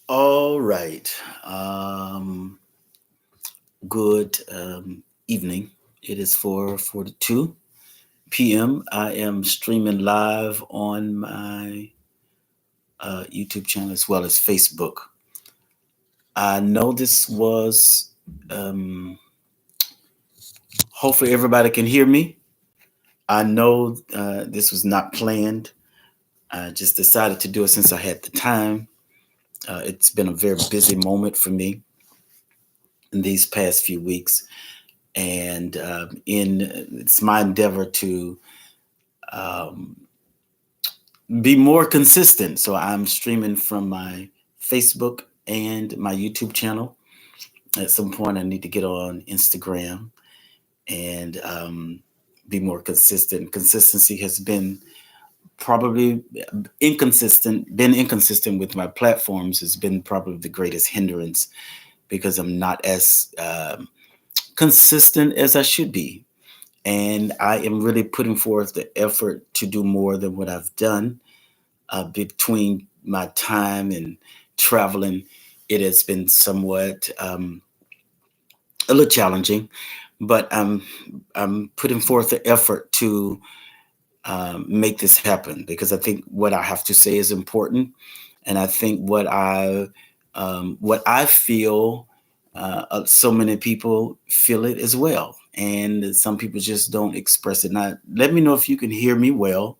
All right. Good evening. It is 4:42 p.m. I am streaming live on my YouTube channel as well as Facebook. I know this was, um, hopefully, everybody can hear me. I know this was not planned. I just decided to do it since I had the time. It's been a very busy moment for me in these past few weeks. And it's my endeavor to um, be more consistent. So I'm streaming from my Facebook and my YouTube channel. At some point, I need to get on Instagram and be more consistent. Consistency has been probably been inconsistent with my platforms, has been probably the greatest hindrance because I'm not as consistent as I should be. And I am really putting forth the effort to do more than what I've done. Between my time and traveling, it has been somewhat a little challenging, but I'm putting forth the effort to make this happen because I think what I have to say is important, and I think what I feel, so many people feel it as well, and some people just don't express it. Now, let me know if you can hear me well.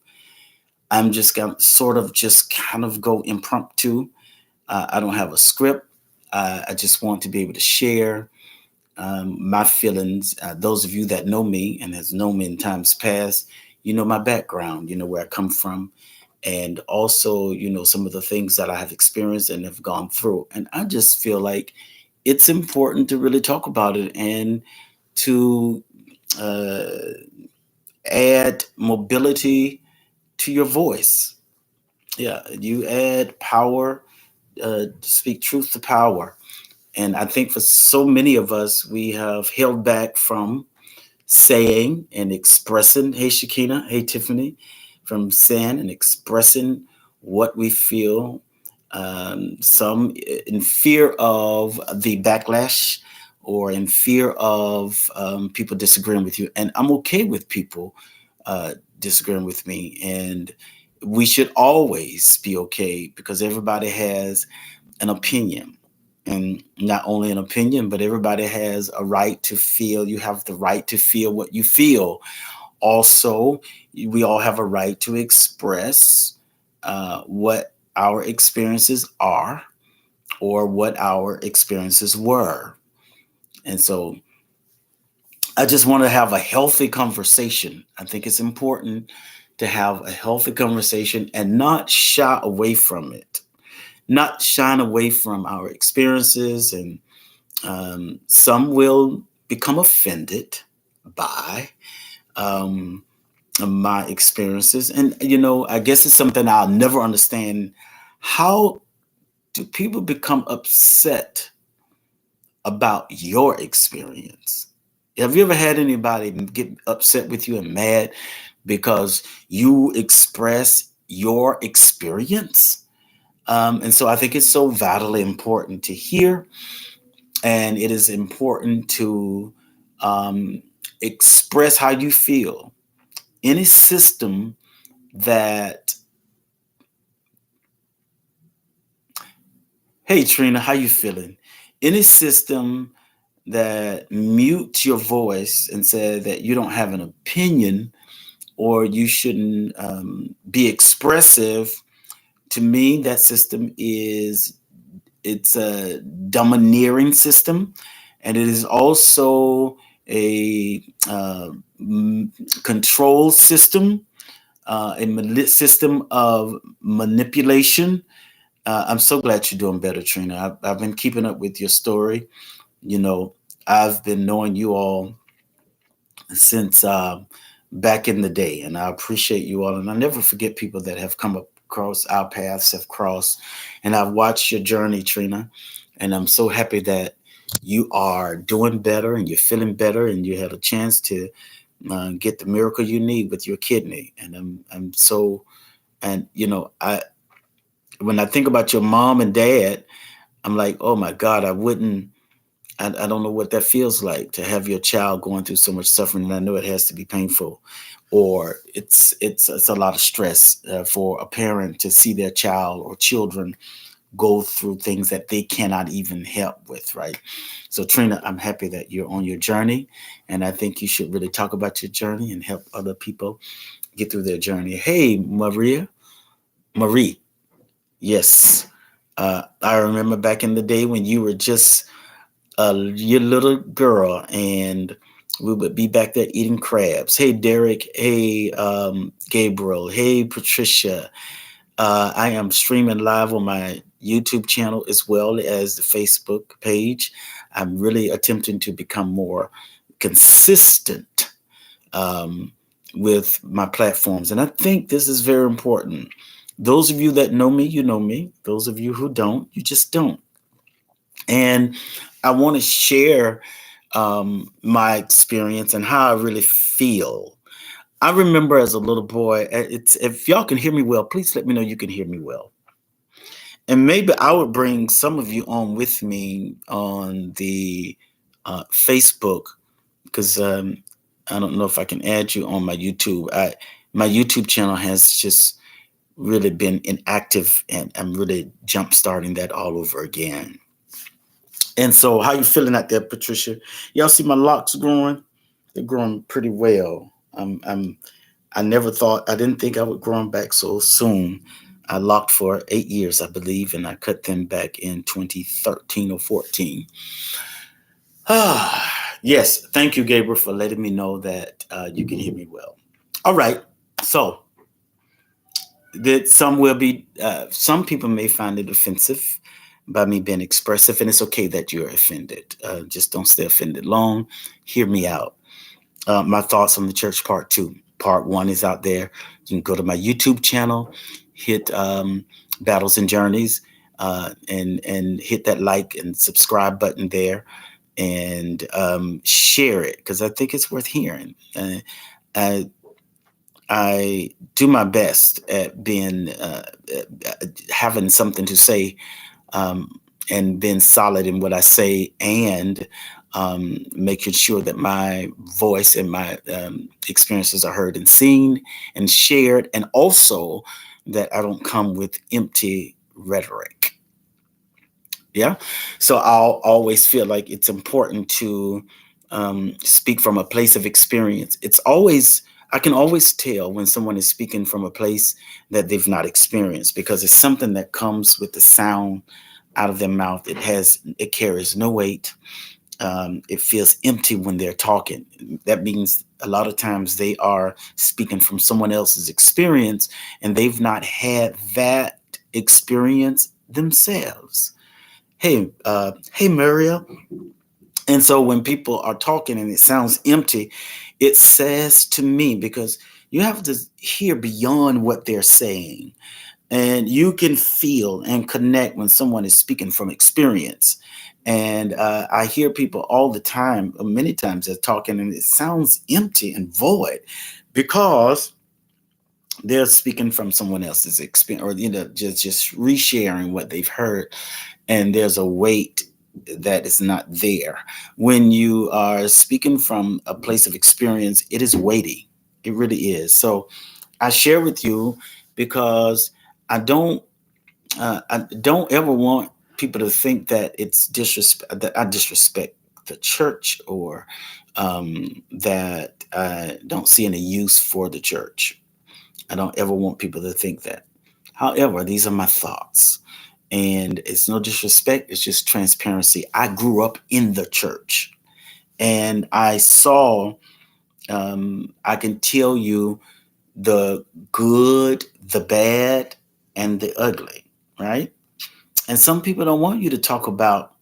I'm just going to sort of just kind of go impromptu. I don't have a script. I just want to be able to share my feelings. Those of you that know me and has known me in times past, you know my background, you know where I come from, and also you know some of the things that I have experienced and have gone through. And I just feel like it's important to really talk about it and to uh, add mobility to your voice. Yeah, you add power, speak truth to power. And I think for so many of us, we have held back from saying and expressing, hey, Shakina, hey, Tiffany, from saying and expressing what we feel, some in fear of the backlash or in fear of people disagreeing with you. And I'm okay with people disagreeing with me. And we should always be okay because everybody has an opinion, and not only an opinion, but everybody has a right to feel. You have the right to feel what you feel. Also, we all have a right to express what our experiences are or what our experiences were. And so I just want to have a healthy conversation. I think it's important to have a healthy conversation and not shy away from it, not shine away from our experiences. And some will become offended by my experiences. And, you know, I guess it's something I'll never understand. How do people become upset about your experience? Have you ever had anybody get upset with you and mad because you express your experience? And so I think it's so vitally important to hear, and it is important to um, express how you feel. Any system that, hey Trina, how you feeling? Any system that mutes your voice and said that you don't have an opinion or you shouldn't be expressive To me, that system is it's a domineering system, and it is also a control system, system of manipulation. I'm so glad you're doing better, Trina. I've been keeping up with your story. You know, I've been knowing you all since back in the day, and I appreciate you all. And I never forget people that have come up across our paths, have crossed, and I've watched your journey, Trina. And I'm so happy that you are doing better and you're feeling better, and you had a chance to get the miracle you need with your kidney. And I'm so, and I when I think about your mom and dad, I'm like, oh my God, I don't know what that feels like to have your child going through so much suffering, and I know it has to be painful, or it's a lot of stress for a parent to see their child or children go through things that they cannot even help with, right? So, Trina, I'm happy that you're on your journey, and I think you should really talk about your journey and help other people get through their journey. Hey, Marie, yes, I remember back in the day when you were just your little girl, and we would be back there eating crabs. Hey, Derek. Hey, Gabriel. Hey, Patricia. I am streaming live on my YouTube channel as well as the Facebook page. I'm really attempting to become more consistent um, with my platforms, and I think this is very important. Those of you that know me, you know me. Those of you who don't, you just don't. And I want to share my experience and how I really feel. I remember as a little boy, if y'all can hear me well, please let me know you can hear me well. And maybe I would bring some of you on with me on the Facebook, because I don't know if I can add you on my YouTube. My YouTube channel has just really been inactive, and I'm really jump starting that all over again. And so, how you feeling out there, Patricia? Y'all see my locks growing? They're growing pretty well. I never thought, I didn't think I would grow them back so soon. I locked for 8 years, I believe, and I cut them back in 2013 or 14. Yes, thank you, Gabriel, for letting me know that you can hear me well. All right, so that some people may find it offensive by me being expressive, and it's okay that you're offended. Just don't stay offended long. Hear me out. My thoughts on the church part 2. Part 1 is out there. You can go to my YouTube channel, hit Battles and Journeys, and hit that like and subscribe button there, and share it, because I think it's worth hearing. I, I do my best at being having something to say, um, and being solid in what I say, and making sure that my voice and my experiences are heard and seen and shared, and also that I don't come with empty rhetoric. Yeah. So I'll always feel like it's important to speak from a place of experience. I can always tell when someone is speaking from a place that they've not experienced, because it's something that comes with the sound out of their mouth. It carries no weight. It feels empty when they're talking. That means a lot of times they are speaking from someone else's experience, and they've not had that experience themselves. Hey, Muriel. And so when people are talking and it sounds empty, it says to me, because you have to hear beyond what they're saying, and you can feel and connect when someone is speaking from experience. And I hear people all the time, many times, they're talking and it sounds empty and void, because they're speaking from someone else's experience, or just resharing what they've heard, and there's a weight that is not there. When you are speaking from a place of experience, it is weighty. It really is. So I share with you, because I don't I don't ever want people to think that it's disrespect, that I disrespect the church, or that I don't see any use for the church. I don't ever want people to think that. However, these are my thoughts. And it's no disrespect, it's just transparency. I grew up in the church and I saw, I can tell you the good, the bad, and the ugly, right? And some people don't want you to talk about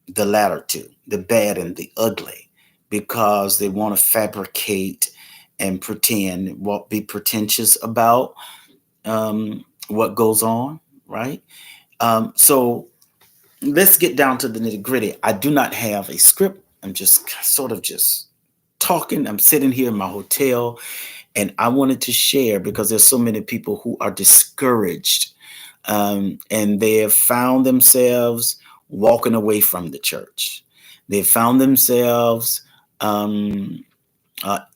the latter two, the bad and the ugly, because they want to fabricate and pretend, what be pretentious about what goes on, right? So let's get down to the nitty gritty. I do not have a script. I'm just sort of just talking. I'm sitting here in my hotel and I wanted to share because there's so many people who are discouraged and they have found themselves walking away from the church. They found themselves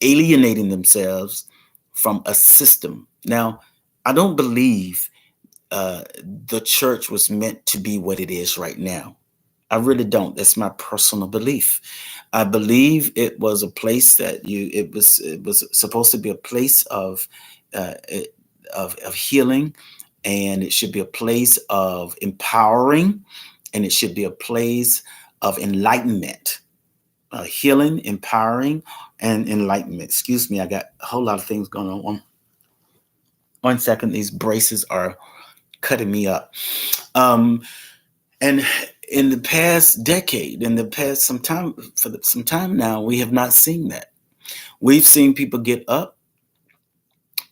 alienating themselves from a system. Now, I don't believe the church was meant to be what it is right now. I really don't. That's my personal belief. I believe it was a place that it was supposed to be a place uh, of healing, and it should be a place of empowering, and it should be a place of enlightenment, healing, empowering, and enlightenment. Excuse me, I got a whole lot of things going on. 1 second, these braces are cutting me up. And in the past decade, in the past some time now, we have not seen that. We've seen people get up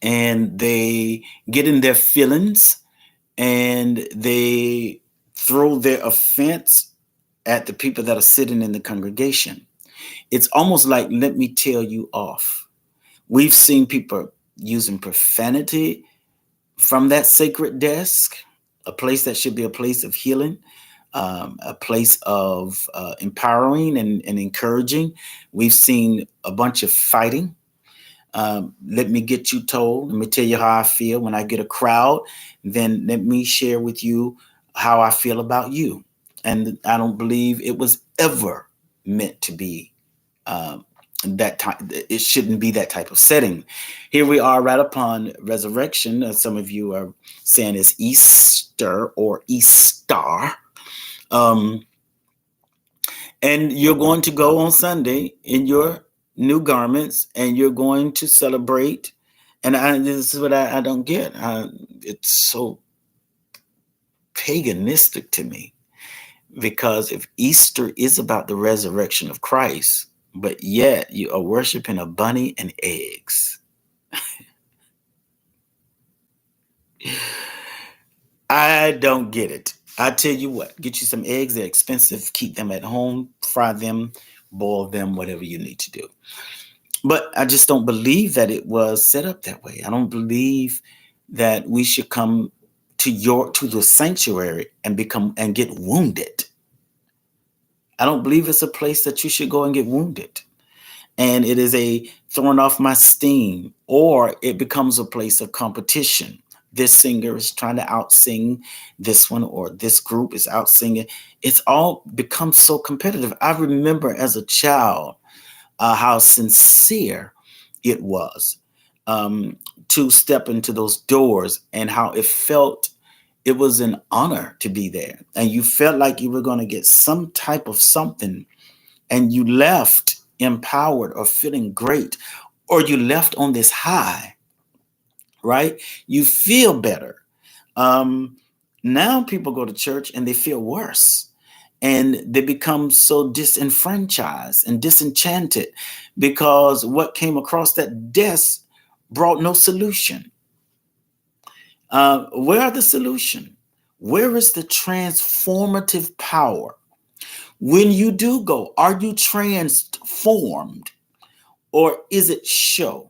and they get in their feelings and they throw their offense at the people that are sitting in the congregation. It's almost like, let me tell you off. We've seen people using profanity from that sacred desk, a place that should be a place of healing, a place of empowering and encouraging. We've seen a bunch of fighting. Let me get you told. Let me tell you how I feel when I get a crowd. Then let me share with you how I feel about you. And I don't believe it was ever meant to be that time. It shouldn't be that type of setting. Here we are right upon resurrection. Some of you are saying it's Easter or Easter. And you're going to go on Sunday in your new garments and you're going to celebrate. And this is what I don't get. It's so paganistic to me, because if Easter is about the resurrection of Christ, but yet you are worshiping a bunny and eggs. I don't get it. I tell you what, get you some eggs. They're expensive. Keep them at home, fry them, boil them, whatever you need to do. But I just don't believe that it was set up that way. I don't believe that we should come to the sanctuary and get wounded. I don't believe it's a place that you should go and get wounded. And it is a throwing off my steam, or it becomes a place of competition. This singer is trying to outsing this one, or this group is outsinging. It's all become so competitive. I remember as a child how sincere it was to step into those doors, and how it felt. It was an honor to be there, and you felt like you were going to get some type of something, and you left empowered or feeling great, or you left on this high, right? You feel better. Now people go to church and they feel worse, and they become so disenfranchised and disenchanted because what came across that desk brought no solution. Where are the solution? Where is the transformative power? When you do go, are you transformed, or is it show?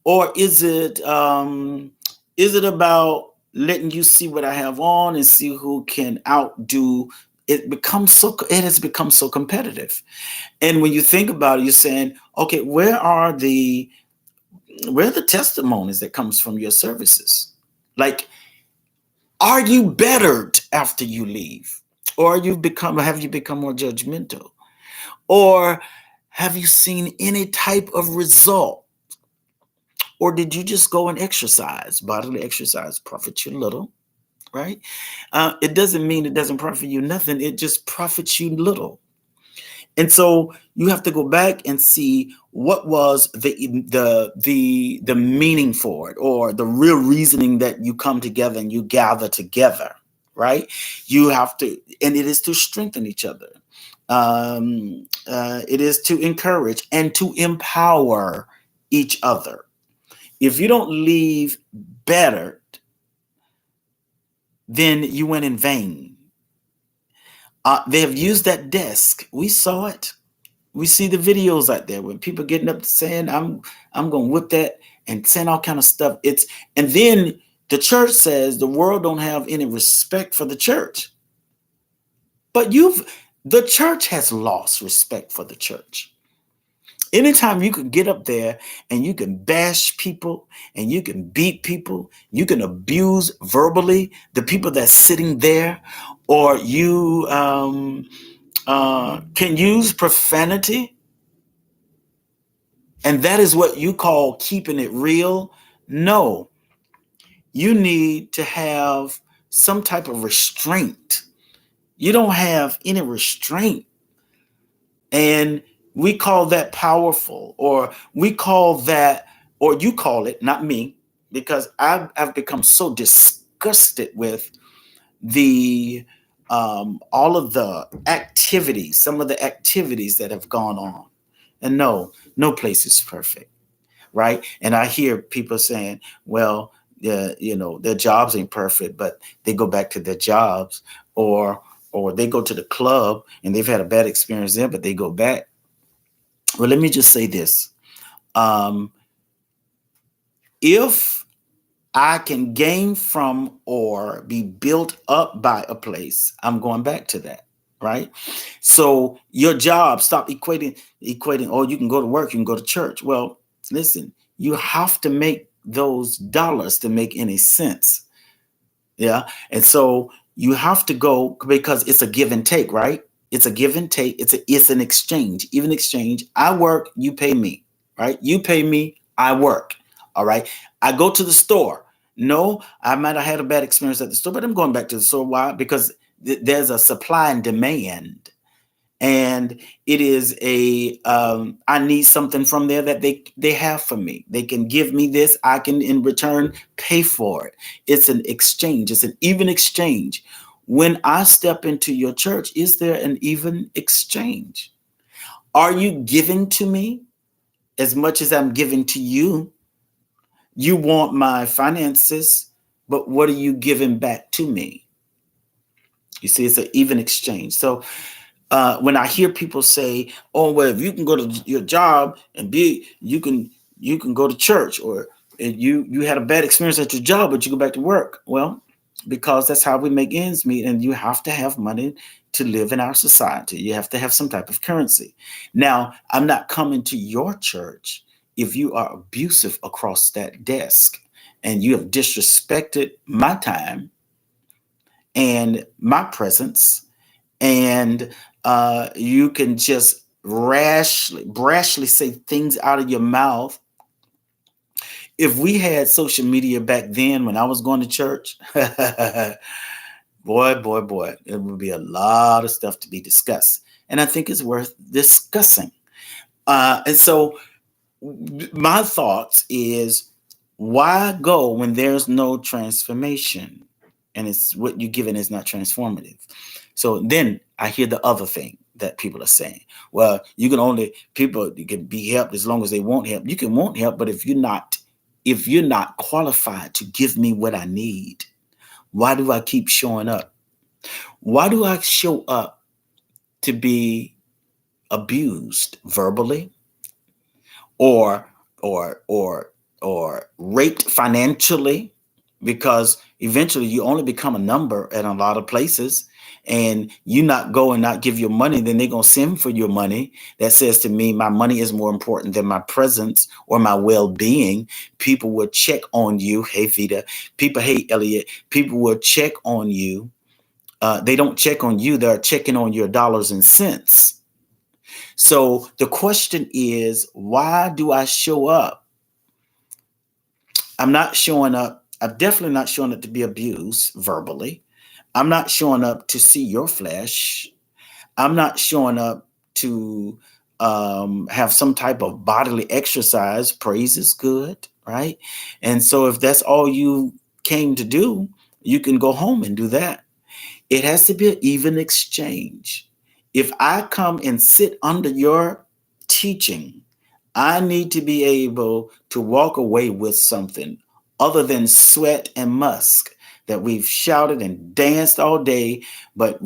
Or is it about letting you see what I have on and see who can outdo? It has become so competitive. And when you think about it, you're saying, okay, where are the testimonies that comes from your services? Like, are you bettered after you leave? Or have you become more judgmental? Or have you seen any type of result? Or did you just go and exercise? Bodily exercise profits you little, right? It doesn't mean it doesn't profit you nothing. It just profits you little. And so you have to go back and see what was the meaning for it, or the real reasoning that you come together and you gather together, right? You have to, and it is to strengthen each other. It is to encourage and to empower each other. If you don't leave better, then you went in vain. They have used that desk. We saw it. We see the videos out there when people getting up saying, I'm gonna whip that and saying all kind of stuff. And then the church says the world don't have any respect for the church. But the church has lost respect for the church. Anytime you can get up there and you can bash people and you can beat people, you can abuse verbally the people that's sitting there, or you can use profanity, and that is what you call keeping it real. No, you need to have some type of restraint. You don't have any restraint. And we call that powerful, or we call that, or you call it, not me, because I've become so disgusted with the all of the activities, some of the activities that have gone on. And no place is perfect, right? And I hear people saying, well, their jobs ain't perfect, but they go back to their jobs, or they go to the club and they've had a bad experience there, but they go back. Well, let me just say this. If I can gain from or be built up by a place, I'm going back to that, right? So your job, stop equating, oh, you can go to work, you can go to church. Well, listen, you have to make those dollars to make any sense. Yeah. And so you have to go, because it's a give and take, right? It's a give and take. It's an exchange, even exchange. I work, you pay me, right? You pay me, I work. All right. I go to the store. No, I might have had a bad experience at the store, but I'm going back to the store. Why? Because there's a supply and demand. And it is I need something from there that they have for me. They can give me this. I can in return pay for it. It's an exchange. It's an even exchange. When I step into your church, is there an even exchange? Are you giving to me as much as I'm giving to you? You want my finances, but what are you giving back to me? You see, it's an even exchange. So when I hear people say, "Oh, well, if you can go to your job and you can go to church," or you had a bad experience at your job, but you go back to work. Well, because that's how we make ends meet, and you have to have money to live in our society. You have to have some type of currency. Now, I'm not coming to your church if you are abusive across that desk and you have disrespected my time and my presence, and you can just brashly say things out of your mouth. If we had social media back then when I was going to church, boy, it would be a lot of stuff to be discussed. And I think it's worth discussing. And so my thoughts is, why go when there's no transformation? And it's what you're given is not transformative. So then I hear the other thing that people are saying. Well, you can be helped as long as they want help. You can want help, but if you're not qualified to give me what I need, why do I keep showing up? Why do I show up to be abused verbally, or raped financially? Because eventually you only become a number at a lot of places, and you not go and not give your money, then they're going to send for your money. That says to me, my money is more important than my presence or my well-being. People will check on you. Hey, Vita. People, hey, Elliot. People will check on you. They don't check on you. They're checking on your dollars and cents. So the question is, why do I show up I'm not showing up. I'm definitely not showing up to be abused verbally. I'm not showing up to see your flesh. I'm not showing up to have some type of bodily exercise. Praise is good, right? And so if that's all you came to do, you can go home and do that. It has to be an even exchange. If I come and sit under your teaching, I need to be able to walk away with something other than sweat and musk that we've shouted and danced all day, but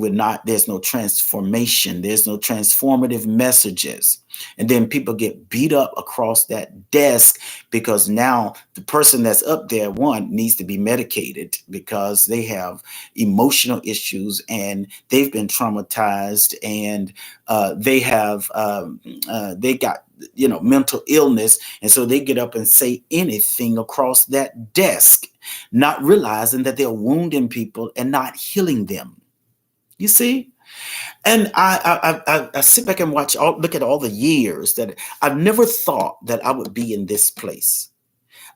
there's no transformation, there's no transformative messages. And then people get beat up across that desk because now the person that's up there, one, needs to be medicated because they have emotional issues and they've been traumatized and they got mental illness, and so they get up and say anything across that desk, not realizing that they're wounding people and not healing them. You see? And I sit back and look at all the years that I've never thought that I would be in this place.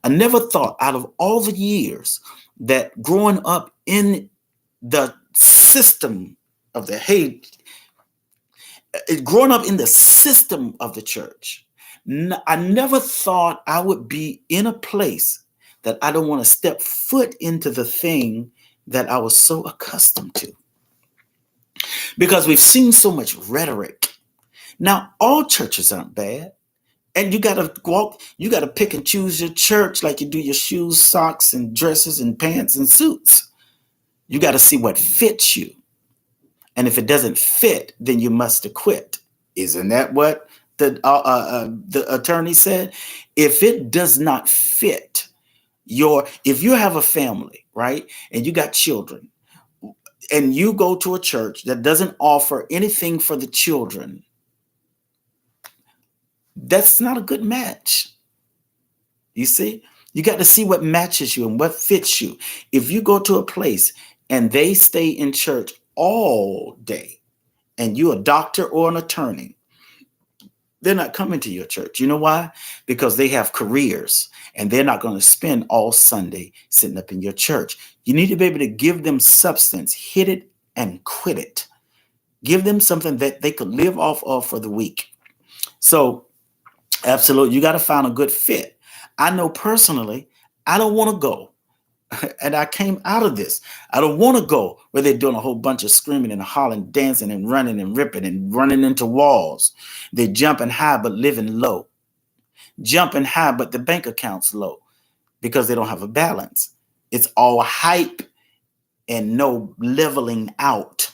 I never thought out of all the years that growing up in the system of the hate, growing up in the system of the church, I never thought I would be in a place that I don't want to step foot into the thing that I was so accustomed to. Because we've seen so much rhetoric. Now, all churches aren't bad. And you got to pick and choose your church like you do your shoes, socks, and dresses, and pants, and suits. You got to see what fits you. And if it doesn't fit, then you must acquit. Isn't that what the attorney said? If it does not fit if you have a family, right, and you got children, and you go to a church that doesn't offer anything for the children, that's not a good match. You see? You got to see what matches you and what fits you. If you go to a place and they stay in church all day and you're a doctor or an attorney, they're not coming to your church. You know why? Because they have careers and they're not going to spend all Sunday sitting up in your church. You need to be able to give them substance, hit it and quit it. Give them something that they could live off of for the week. So, absolutely, you got to find a good fit. I know personally, I don't want to go. And I came out of this. I don't want to go where they're doing a whole bunch of screaming and hollering, dancing and running and ripping and running into walls. They're jumping high but living low. Jumping high but the bank account's low because they don't have a balance. It's all hype and no leveling out.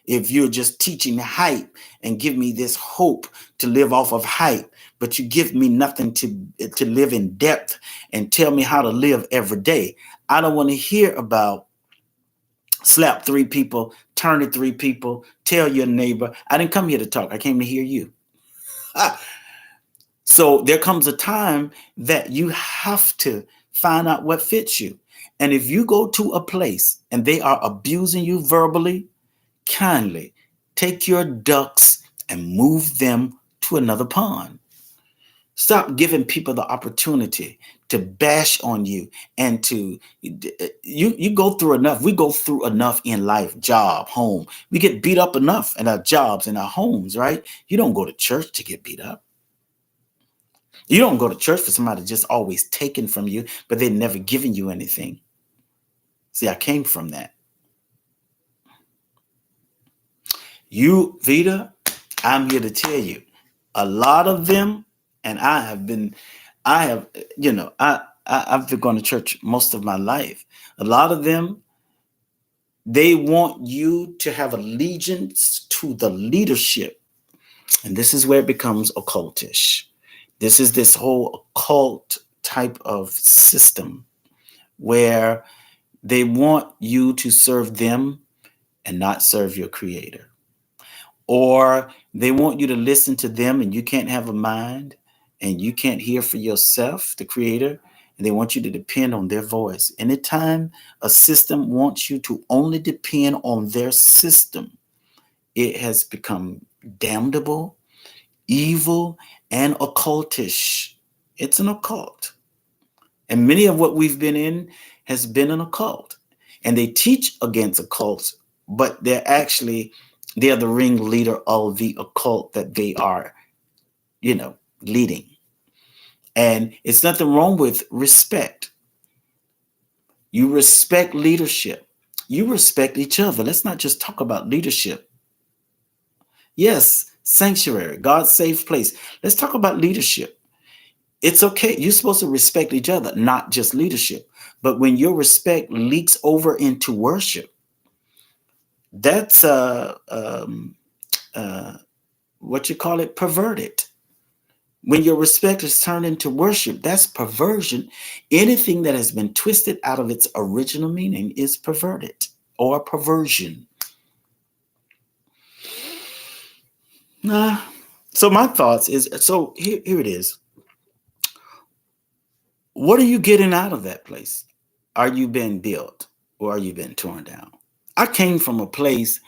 If you're just teaching hype and give me this hope to live off of hype, but you give me nothing to live in depth and tell me how to live every day. I don't want to hear about slap 3 people, turn to 3 people, tell your neighbor. I didn't come here to talk. I came to hear you. So there comes a time that you have to find out what fits you. And if you go to a place and they are abusing you verbally, kindly take your ducks and move them to another pond. Stop giving people the opportunity to bash on you and to you go through enough. We go through enough in life, job, home. We get beat up enough in our jobs, in our homes, right? You don't go to church to get beat up. You don't go to church for somebody just always taking from you, but they're never giving you anything. See, I came from that. You, Vita, I'm here to tell you, a lot of them, and I've been going to church most of my life. A lot of them, they want you to have allegiance to the leadership. And this is where it becomes occultish. This is this whole occult type of system where they want you to serve them and not serve your creator. Or they want you to listen to them and you can't have a mind and you can't hear for yourself, the creator, and they want you to depend on their voice. Anytime a system wants you to only depend on their system, it has become damnable, evil, and occultish. It's an occult. And many of what we've been in has been an occult. And they teach against occults, but they're the ringleader of the occult that they are, leading. And it's nothing wrong with respect. You respect leadership. You respect each other. Let's not just talk about leadership. Yes, sanctuary, God's safe place. Let's talk about leadership. It's okay. You're supposed to respect each other, not just leadership. But when your respect leaks over into worship, that's what you call it, perverted. When your respect is turned into worship, that's perversion. Anything that has been twisted out of its original meaning is perverted or perversion. So my thoughts is, so here it is. What are you getting out of that place? Are you being built or are you being torn down? I came from a place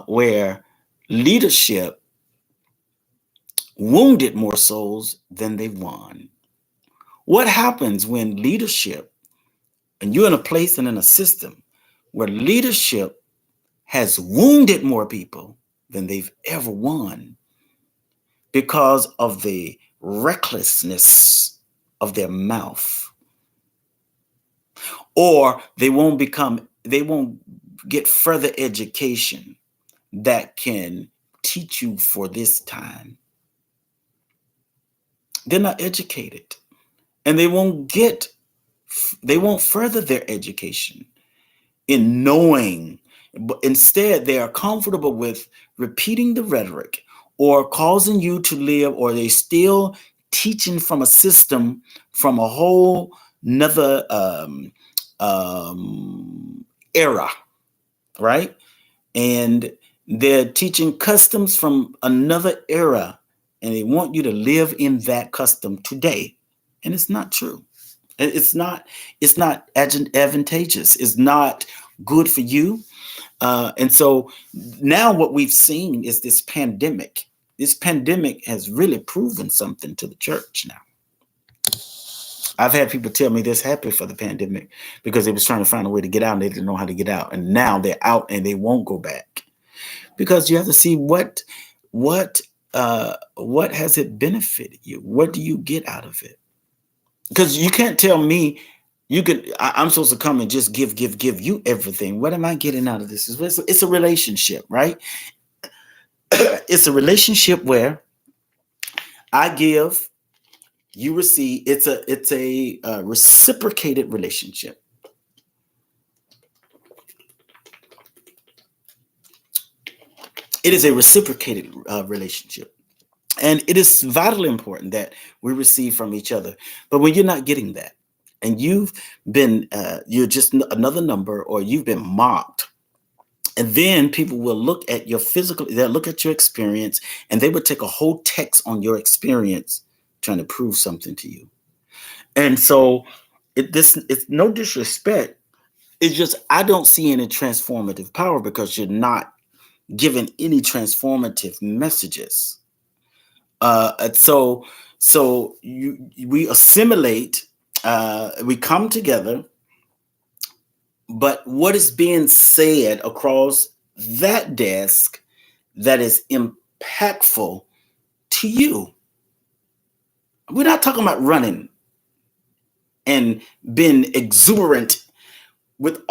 where leadership wounded more souls than they won. What happens when leadership, and you're in a place and in a system where leadership has wounded more people than they've ever won because of the recklessness of their mouth? Or they won't get further education that can teach you for this time. They're not educated, and they won't further their education in knowing, but instead they are comfortable with repeating the rhetoric or causing you to live, or they still teaching from a system from a whole another era, right? And they're teaching customs from another era, and they want you to live in that custom today. And it's not true. It's not advantageous. It's not good for you. And so now what we've seen is this pandemic. This pandemic has really proven something to the church now. I've had people tell me they're happy for the pandemic because they was trying to find a way to get out and they didn't know how to get out. And now they're out and they won't go back. Because you have to see what has it benefited you? What do you get out of it? Because you can't tell me I'm supposed to come and just give you everything. What am I getting out of this? It's a relationship, right? It's a relationship where I give, you receive. It's a reciprocated relationship. It is a reciprocated relationship. And it is vitally important that we receive from each other. But when you're not getting that, and you're just another number, or you've been mocked, and then people will look at they'll look at your experience, and they would take a whole text on your experience trying to prove something to you. And so it's no disrespect. It's just, I don't see any transformative power because you're not given any transformative messages. We assimilate, we come together, but what is being said across that desk that is impactful to you? We're not talking about running and being exuberant with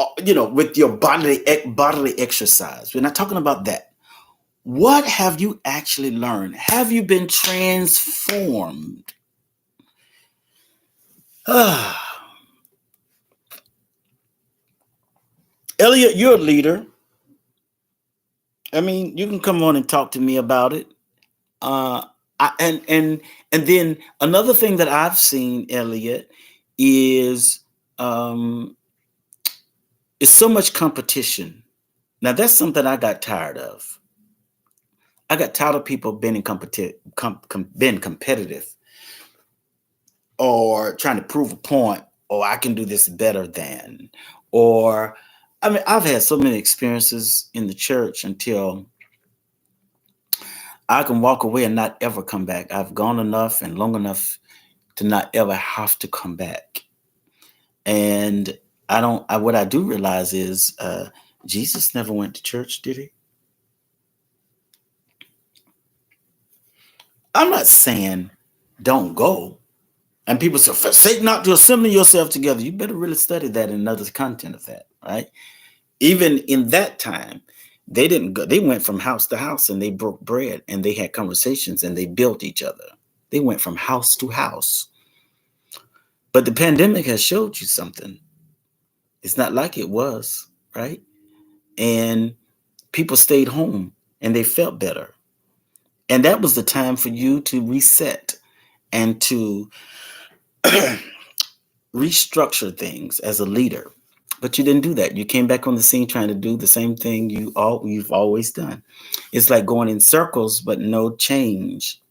your bodily exercise. We're not talking about that. What have you actually learned? Have you been transformed? Elliot, you're a leader. I mean, you can come on and talk to me about it. And then another thing that I've seen, Elliot, is so much competition. Now that's something I got tired of. I got tired of people being being competitive, or trying to prove a point, or I can do this better than, or I mean, I've had so many experiences in the church until I can walk away and not ever come back. I've gone enough and long enough to not ever have to come back. And what I do realize is Jesus never went to church, did he? I'm not saying don't go. And people say, forsake not to assemble yourself together. You better really study that and know the content of that, right? Even in that time, they didn't go, they went from house to house and they broke bread and they had conversations and they built each other. They went from house to house. But the pandemic has showed you something. It's not like it was, right? And people stayed home and they felt better. And that was the time for you to reset and to restructure things as a leader. But you didn't do that. You came back on the scene trying to do the same thing you've always done. It's like going in circles, but no change.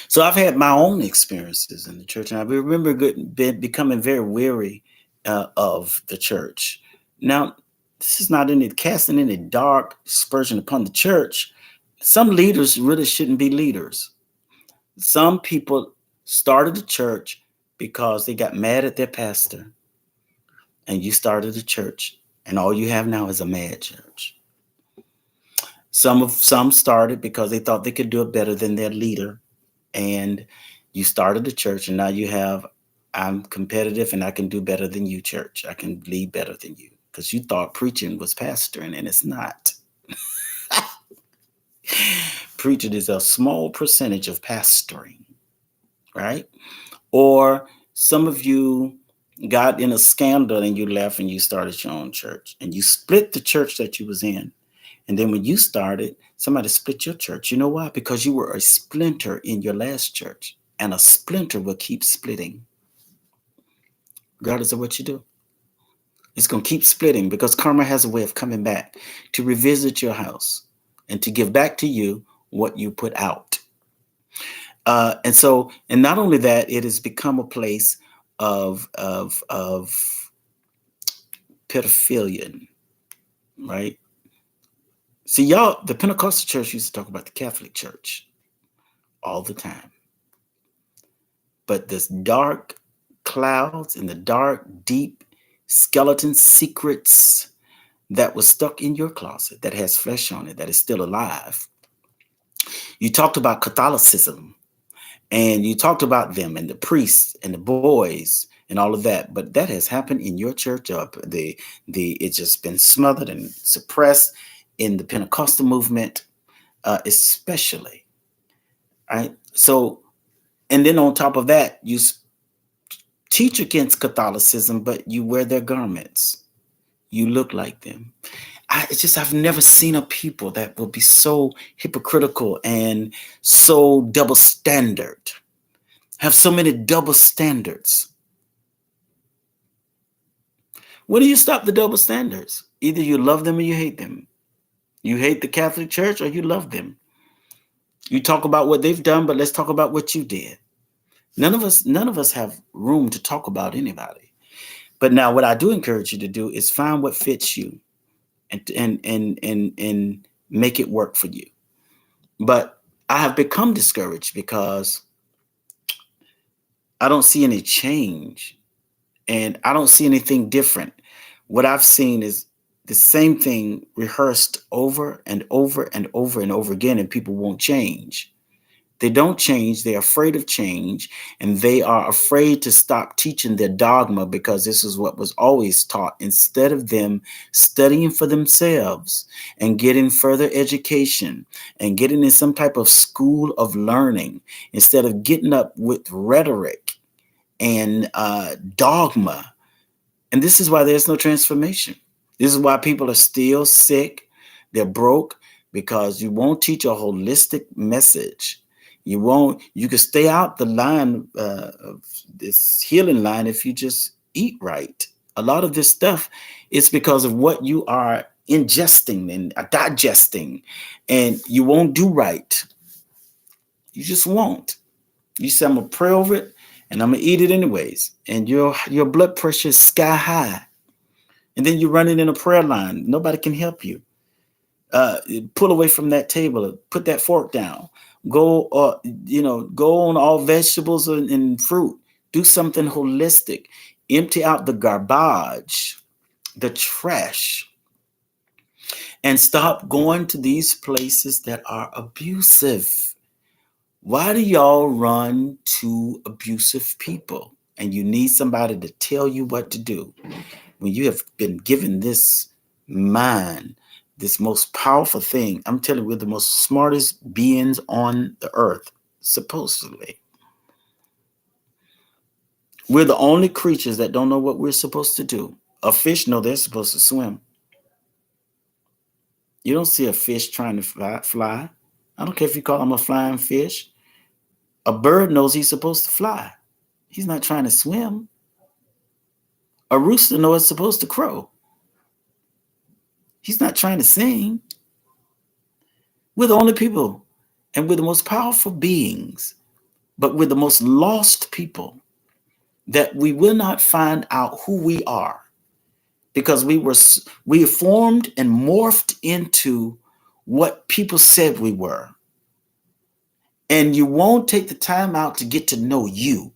So I've had my own experiences in the church, and I remember becoming very weary of the church. Now, this is not any casting any dark aspersion upon the church. Some leaders really shouldn't be leaders. Some people started the church because they got mad at their pastor, and you started a church, and all you have now is a mad church. Some started because they thought they could do it better than their leader, and you started a church, and now you have, I'm competitive and I can do better than you, church. I can lead better than you because you thought preaching was pastoring, and it's not. Preaching is a small percentage of pastoring, right? Or some of you got in a scandal and you left and you started your own church and you split the church that you was in. And then when you started, somebody split your church. You know why? Because you were a splinter in your last church, and a splinter will keep splitting regardless of what you do. It's going to keep splitting because karma has a way of coming back to revisit your house and to give back to you what you put out. And not only that, it has become a place of pedophilia, right? See, y'all, the Pentecostal church used to talk about the Catholic Church all the time. But this dark clouds and the dark, deep skeleton secrets that was stuck in your closet, that has flesh on it, that is still alive. You talked about Catholicism, and you talked about them and the priests and the boys and all of that, but that has happened in your church. It's just been smothered and suppressed in the Pentecostal movement, especially, right? So, and then on top of that, you teach against Catholicism, but you wear their garments. You look like them. I've never seen a people that will be so hypocritical and so double standard, have so many double standards. When do you stop the double standards? Either you love them or you hate them. You hate the Catholic Church or you love them. You talk about what they've done, but let's talk about what you did. None of us have room to talk about anybody. But now what I do encourage you to do is find what fits you and make it work for you. But I have become discouraged because I don't see any change and I don't see anything different. What I've seen is the same thing rehearsed over and over and over and over again, and people won't change. They don't change. They're afraid of change, and they are afraid to stop teaching their dogma because this is what was always taught, instead of them studying for themselves and getting further education and getting in some type of school of learning, instead of getting up with rhetoric and dogma. And this is why there's no transformation. This is why people are still sick. They're broke because you won't teach a holistic message. You can stay out the line of this healing line if you just eat right. A lot of this stuff is because of what you are ingesting and digesting, and you won't do right. You just won't. You say, I'm going to pray over it and I'm going to eat it anyways. And your blood pressure is sky high. And then you're running in a prayer line. Nobody can help you. Pull away from that table. Put that fork down. Go on all vegetables and fruit. Do something holistic. Empty out the garbage, the trash, and stop going to these places that are abusive. Why do y'all run to abusive people? And you need somebody to tell you what to do when you have been given this mind, this most powerful thing. I'm telling you, we're the most smartest beings on the earth, supposedly. We're the only creatures that don't know what we're supposed to do. A fish know they're supposed to swim. You don't see a fish trying to fly. I don't care if you call him a flying fish. A bird knows he's supposed to fly. He's not trying to swim. A rooster knows it's supposed to crow. He's not trying to sing. We're the only people, and we're the most powerful beings, but we're the most lost people that we will not find out who we are because we formed and morphed into what people said we were. And you won't take the time out to get to know you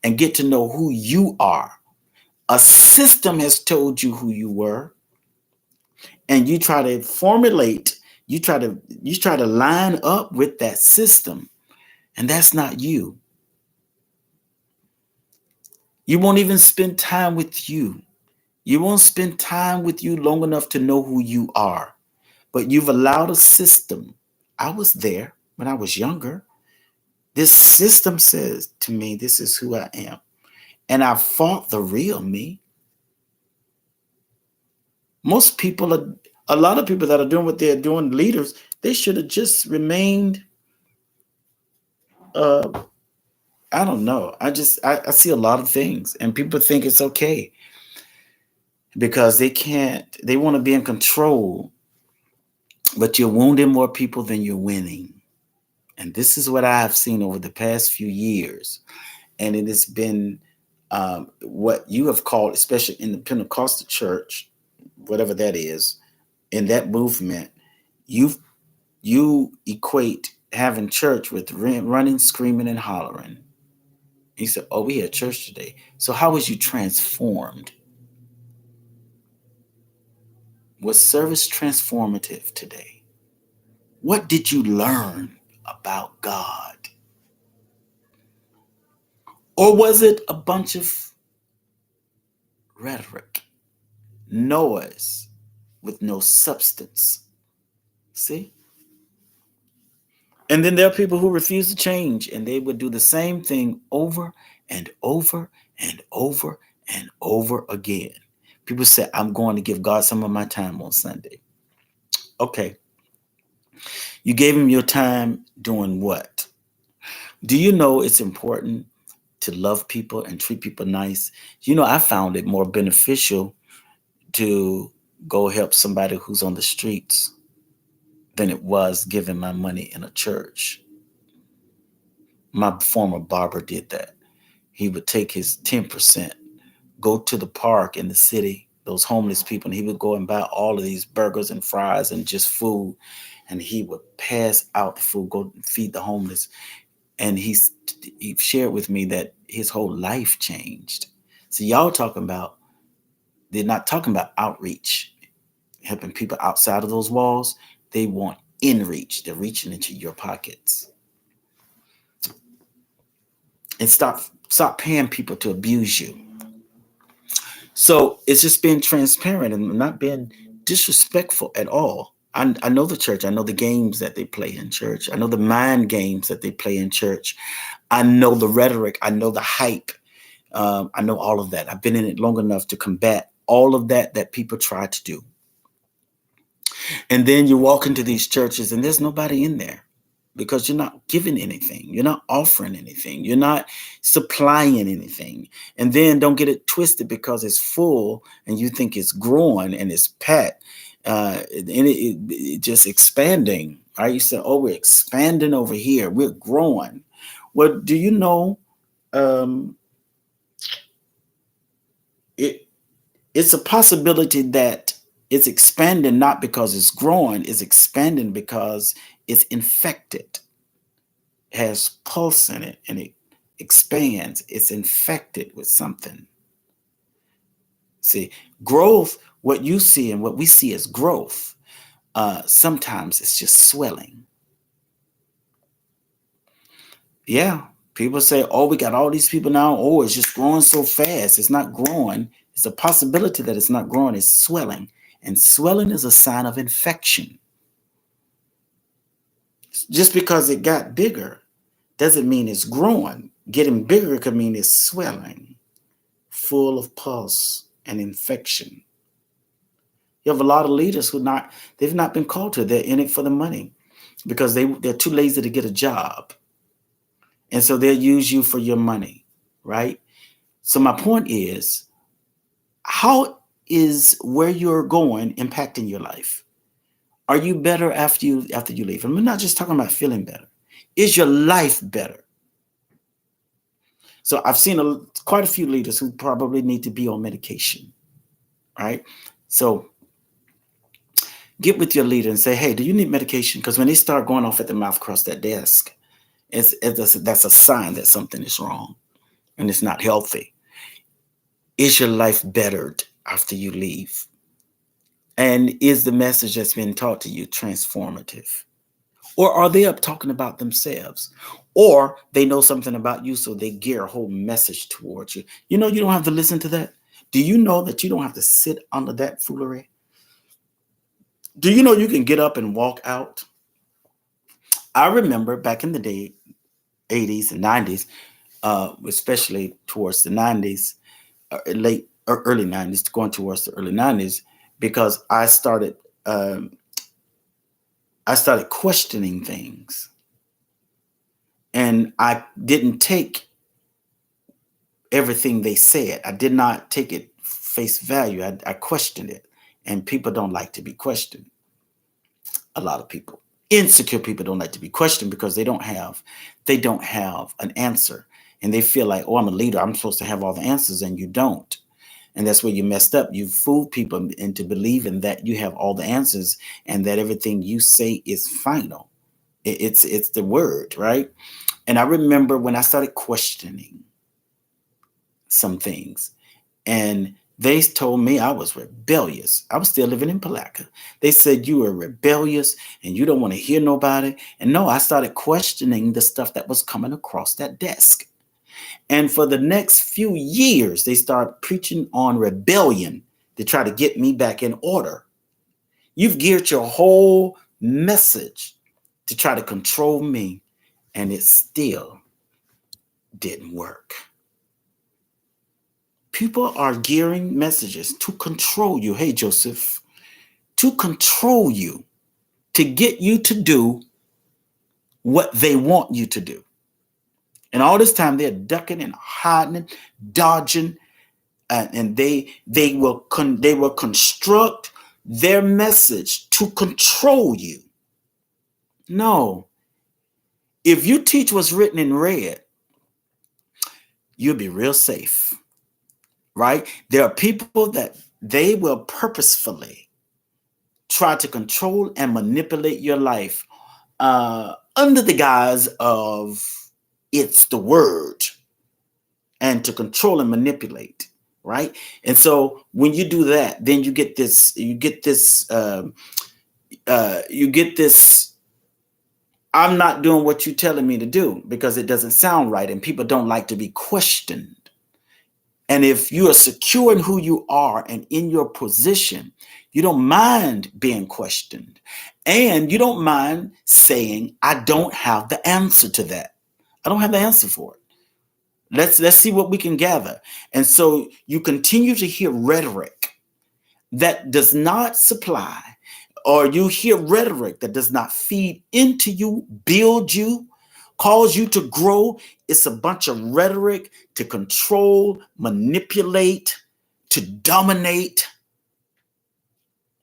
and get to know who you are. A system has told you who you were, and you try to formulate, you try to line up with that system, and that's not you. You won't even spend time with you. You won't spend time with you long enough to know who you are. But you've allowed a system. I was there when I was younger. This system says to me, this is who I am. And I fought the real me. Most people are, a lot of people that are doing what they're doing, leaders, they should have just remained, uh, I don't know. I see a lot of things and people think it's okay because they want to be in control, but you're wounding more people than you're winning. And this is what I have seen over the past few years. And it has been what you have called, especially in the Pentecostal church, whatever that is, in that movement, you equate having church with running, screaming, and hollering. He said, "Oh, we had church today." So how was you transformed? Was service transformative today? What did you learn about God? Or was it a bunch of rhetoric, noise with no substance? See? And then there are people who refuse to change and they would do the same thing over and over and over and over again. People say, I'm going to give God some of my time on Sunday. Okay. You gave him your time doing what? Do you know it's important to love people and treat people nice? You know, I found it more beneficial to go help somebody who's on the streets than it was giving my money in a church. My former barber did that. He would take his 10%, go to the park in the city, those homeless people, and he would go and buy all of these burgers and fries and just food. And he would pass out the food, go feed the homeless. And he shared with me that his whole life changed. So y'all talking about, they're not talking about outreach, helping people outside of those walls. They want in reach. They're reaching into your pockets. And stop paying people to abuse you. So it's just being transparent and not being disrespectful at all. I know the church. I know the games that they play in church. I know the mind games that they play in church. I know the rhetoric. I know the hype. I know all of that. I've been in it long enough to combat all of that people try to do. And then you walk into these churches and there's nobody in there because you're not giving anything. You're not offering anything. You're not supplying anything. And then don't get it twisted because it's full and you think it's growing and it's packed. And it just expanding. Right? You say, oh, we're expanding over here. We're growing. Well, do you know it's a possibility that it's expanding not because it's growing, it's expanding because it's infected, it has pulse in it, and it expands. It's infected with something. See, growth, what you see and what we see as growth, sometimes it's just swelling. Yeah. People say, oh, we got all these people now. Oh, it's just growing so fast. It's not growing. It's a possibility that it's not growing. It's swelling. And swelling is a sign of infection. Just because it got bigger doesn't mean it's growing. Getting bigger could mean it's swelling, full of pus and infection. You have a lot of leaders they've not been called to. They're in it for the money because they're too lazy to get a job. And so they'll use you for your money, right? So my point is, how is where you're going impacting your life? Are you better after you leave? And we're not just talking about feeling better. Is your life better? So I've seen quite a few leaders who probably need to be on medication, right? So get with your leader and say, hey, do you need medication? Because when they start going off at the mouth across that desk, that's a sign that something is wrong and it's not healthy. Is your life bettered after you leave? And is the message that's been taught to you transformative? Or are they up talking about themselves? Or they know something about you, so they gear a whole message towards you. You know, you don't have to listen to that. Do you know that you don't have to sit under that foolery? Do you know you can get up and walk out? I remember back in the day, 80s and 90s, especially towards the 90s, late or early 90s, going towards the early 90s, because I started questioning things, and I didn't take everything they said. I did not take it face value. I questioned it, and people don't like to be questioned. A lot of people, insecure people, don't like to be questioned because they don't have an answer, and they feel like, oh, I'm a leader, I'm supposed to have all the answers, and you don't. And that's where you messed up. You fooled people into believing that you have all the answers and that everything you say is final. It's the word, right? And I remember when I started questioning some things, and they told me I was rebellious. I was still living in Palatka. They said, you were rebellious and you don't want to hear nobody. And no, I started questioning the stuff that was coming across that desk. And for the next few years, they started preaching on rebellion to try to get me back in order. You've geared your whole message to try to control me, and it still didn't work. People are gearing messages to control you. Hey, Joseph, to control you, to get you to do what they want you to do. And all this time they're ducking and hiding, dodging, and they will construct their message to control you. No. If you teach what's written in red, you'll be real safe, right? There are people that they will purposefully try to control and manipulate your life under the guise of it's the word, and to control and manipulate, right? And so when you do that, then you get this I'm not doing what you're telling me to do because it doesn't sound right, and people don't like to be questioned. And if you are secure in who you are and in your position, you don't mind being questioned, and you don't mind saying, I don't have the answer to that. I don't have the answer for it. Let's see what we can gather. And so you continue to hear rhetoric that does not supply, or you hear rhetoric that does not feed into you, build you, cause you to grow. It's a bunch of rhetoric to control, manipulate, to dominate.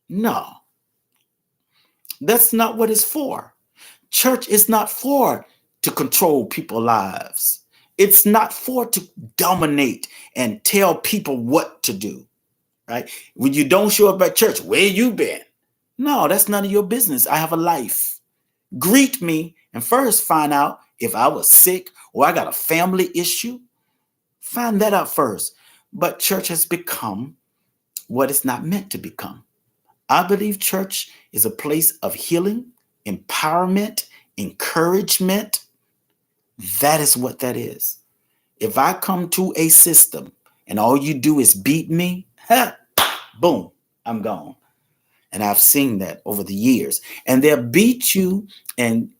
No, that's not what it's for. Church is not for to control people's lives. It's not for to dominate and tell people what to do, right? When you don't show up at church, where you been? No, that's none of your business. I have a life. Greet me and first find out if I was sick or I got a family issue. Find that out first. But church has become what it's not meant to become. I believe church is a place of healing, empowerment, encouragement. That is what that is. If I come to a system and all you do is beat me, boom, I'm gone. And I've seen that over the years. And they'll beat you and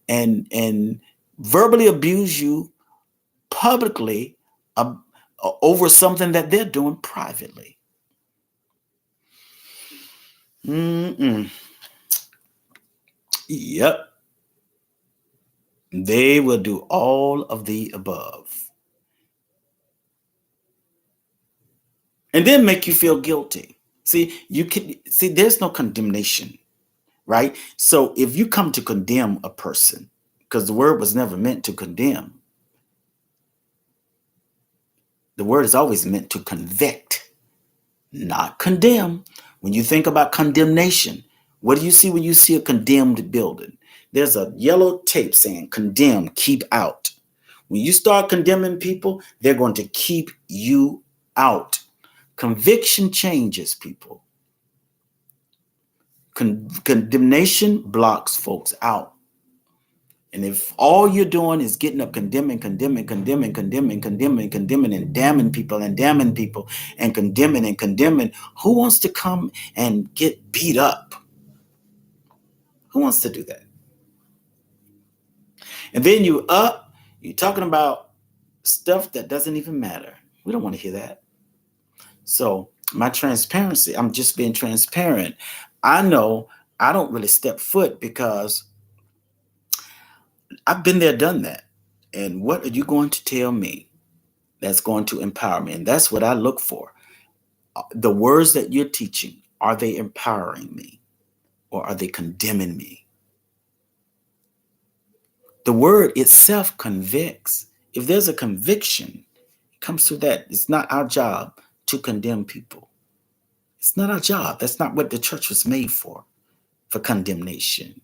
verbally abuse you publicly over something that they're doing privately. Yep. They will do all of the above. And then make you feel guilty. There's no condemnation, right? So if you come to condemn a person, because the word was never meant to condemn, the word is always meant to convict, not condemn. When you think about condemnation, what do you see when you see a condemned building? There's a yellow tape saying condemn, keep out. When you start condemning people, they're going to keep you out. Conviction changes people. Condemnation blocks folks out. And if all you're doing is getting up condemning, and damning people and condemning, who wants to come and get beat up? Who wants to do that? And then you're talking about stuff that doesn't even matter. We don't want to hear that. So my transparency, I'm just being transparent. I know I don't really step foot because I've been there, done that. And what are you going to tell me that's going to empower me? And that's what I look for. The words that you're teaching, are they empowering me or are they condemning me? The word itself convicts. If there's a conviction, it comes through that. It's not our job to condemn people. It's not our job. That's not what the church was made for condemnation.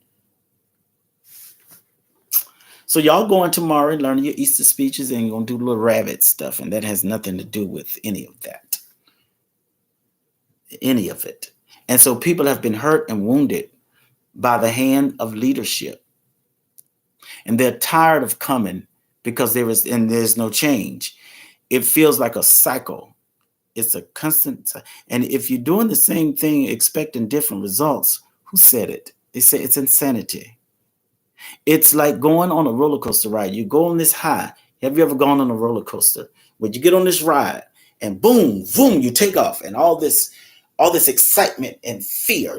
So y'all going tomorrow and learning your Easter speeches and you're going to do little rabbit stuff. And that has nothing to do with any of that. Any of it. And so people have been hurt and wounded by the hand of leadership. And they're tired of coming because there's no change. It feels like a cycle. It's a constant. And if you're doing the same thing, expecting different results, who said it? They say it's insanity. It's like going on a roller coaster ride. You go on this high. Have you ever gone on a roller coaster? When you get on this ride and boom, boom, you take off and all this excitement and fear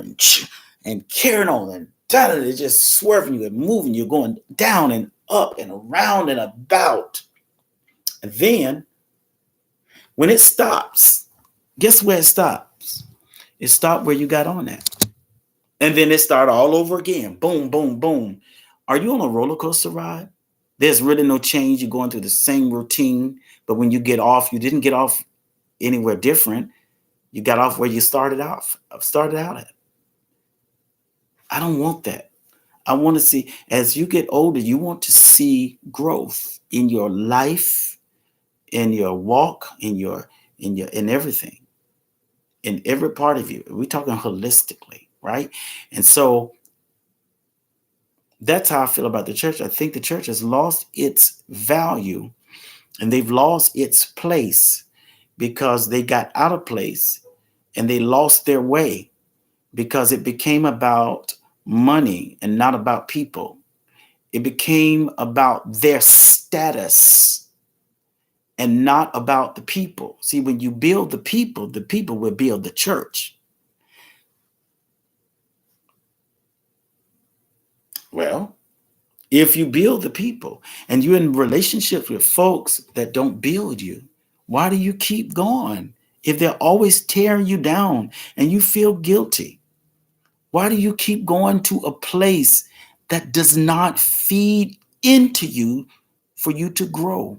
and carrying on and it's just swerving you and moving. You're going down and up and around and about. And then when it stops, guess where it stops? It stopped where you got on at. And then it started all over again. Boom, boom, boom. Are you on a roller coaster ride? There's really no change. You're going through the same routine. But when you get off, you didn't get off anywhere different. You got off where you started out at. I don't want that. I want to see, as you get older, you want to see growth in your life, in your walk, in everything, in every part of you. We're talking holistically, right? And so that's how I feel about the church. I think the church has lost its value and they've lost its place because they got out of place and they lost their way because it became about money and not about people. It became about their status and not about the people. See, when you build the people will build the church. Well, if you build the people and you're in relationships with folks that don't build you, why do you keep going? If they're always tearing you down and you feel guilty, why do you keep going to a place that does not feed into you for you to grow?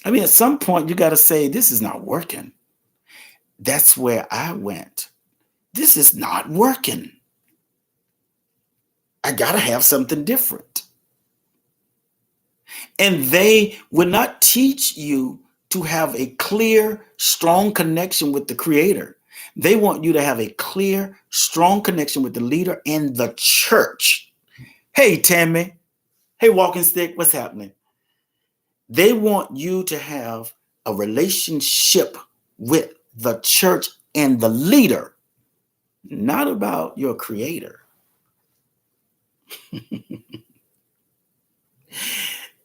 I mean, at some point you got to say, this is not working. That's where I went. This is not working. I got to have something different. And they will not teach you to have a clear, strong connection with the Creator. They want you to have a clear, strong connection with the leader and the church. Hey, Tammy. Hey, Walking Stick, what's happening? They want you to have a relationship with the church and the leader, not about your Creator.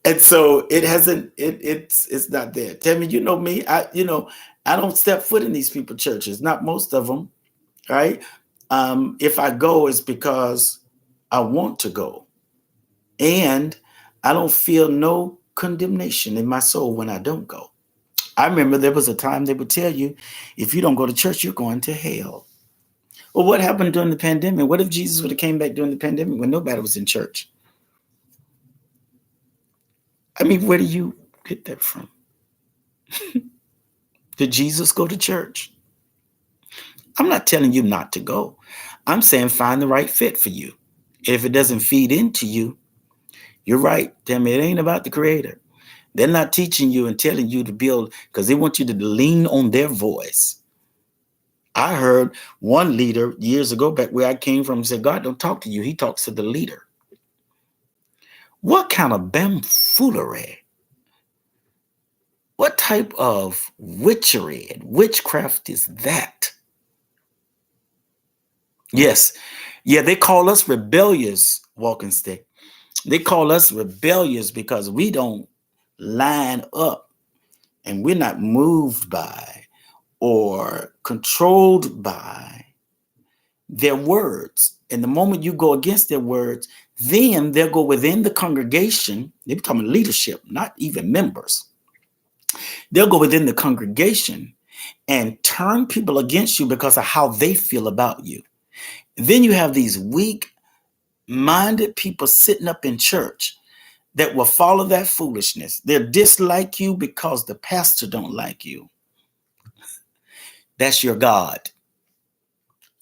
And so it's not there. Tammy, you know me, I don't step foot in these people churches, not most of them, right? If I go, it's because I want to go. And I don't feel no condemnation in my soul when I don't go. I remember there was a time they would tell you, if you don't go to church, you're going to hell. Well, what happened during the pandemic? What if Jesus would have came back during the pandemic when nobody was in church? I mean, where do you get that from? Did Jesus go to church? I'm not telling you not to go. I'm saying find the right fit for you. If it doesn't feed into you, you're right. Tammy, it ain't about the Creator. They're not teaching you and telling you to build because they want you to lean on their voice. I heard one leader years ago back where I came from said, God don't talk to you. He talks to the leader. What kind of bamfoolery? What type of witchery and witchcraft is that? Yes. Yeah, they call us rebellious, Walking Stick. They call us rebellious because we don't line up and we're not moved by or controlled by their words. And the moment you go against their words, then they'll go within the congregation. They're talking leadership, not even members. They'll go within the congregation and turn people against you because of how they feel about you. Then you have these weak-minded people sitting up in church that will follow that foolishness. They'll dislike you because the pastor don't like you. That's your God.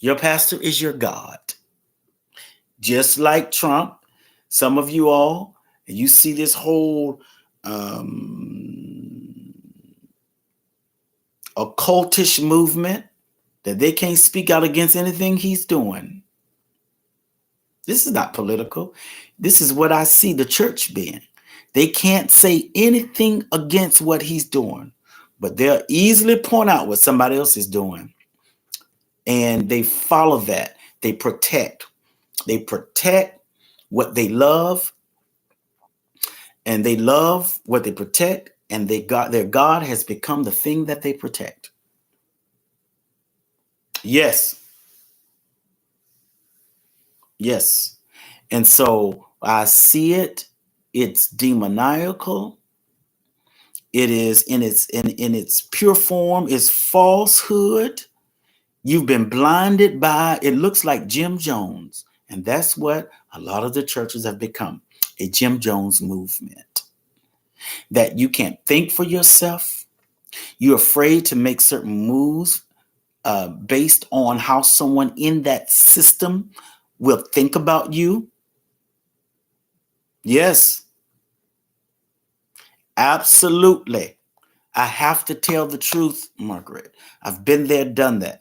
Your pastor is your God. Just like Trump, some of you all, you see this whole occultish movement that they can't speak out against anything he's doing. This is not political. This is what I see the church being. They can't say anything against what he's doing, but they'll easily point out what somebody else is doing. And they follow that. They protect. They protect what they love, and they love what they protect, and their God has become the thing that they protect. Yes. Yes. And so I see it. It's demoniacal. It is in its pure form, is falsehood. You've been blinded by, it looks like Jim Jones. And that's what a lot of the churches have become, a Jim Jones movement. That you can't think for yourself. You're afraid to make certain moves based on how someone in that system will think about you. Yes, absolutely. I have to tell the truth, Margaret. I've been there, done that.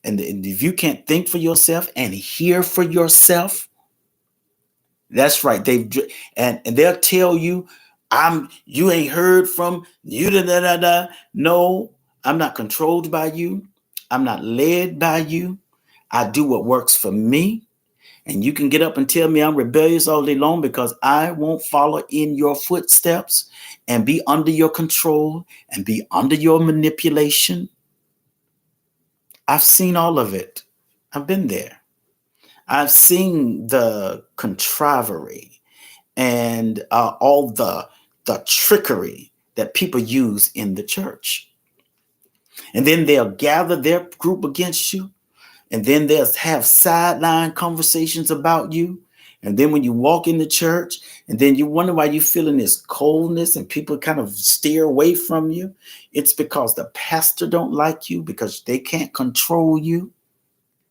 And if you can't think for yourself and hear for yourself, that's right. And they'll tell you, you ain't heard from you. No, I'm not controlled by you. I'm not led by you. I do what works for me. And you can get up and tell me I'm rebellious all day long because I won't follow in your footsteps and be under your control and be under your manipulation. I've seen all of it. I've been there. I've seen the contrivery and all the trickery that people use in the church. And then they'll gather their group against you. And then they'll have sideline conversations about you. And then when you walk in the church, and then you wonder why you're feeling this coldness and people kind of steer away from you. It's because the pastor don't like you because they can't control you.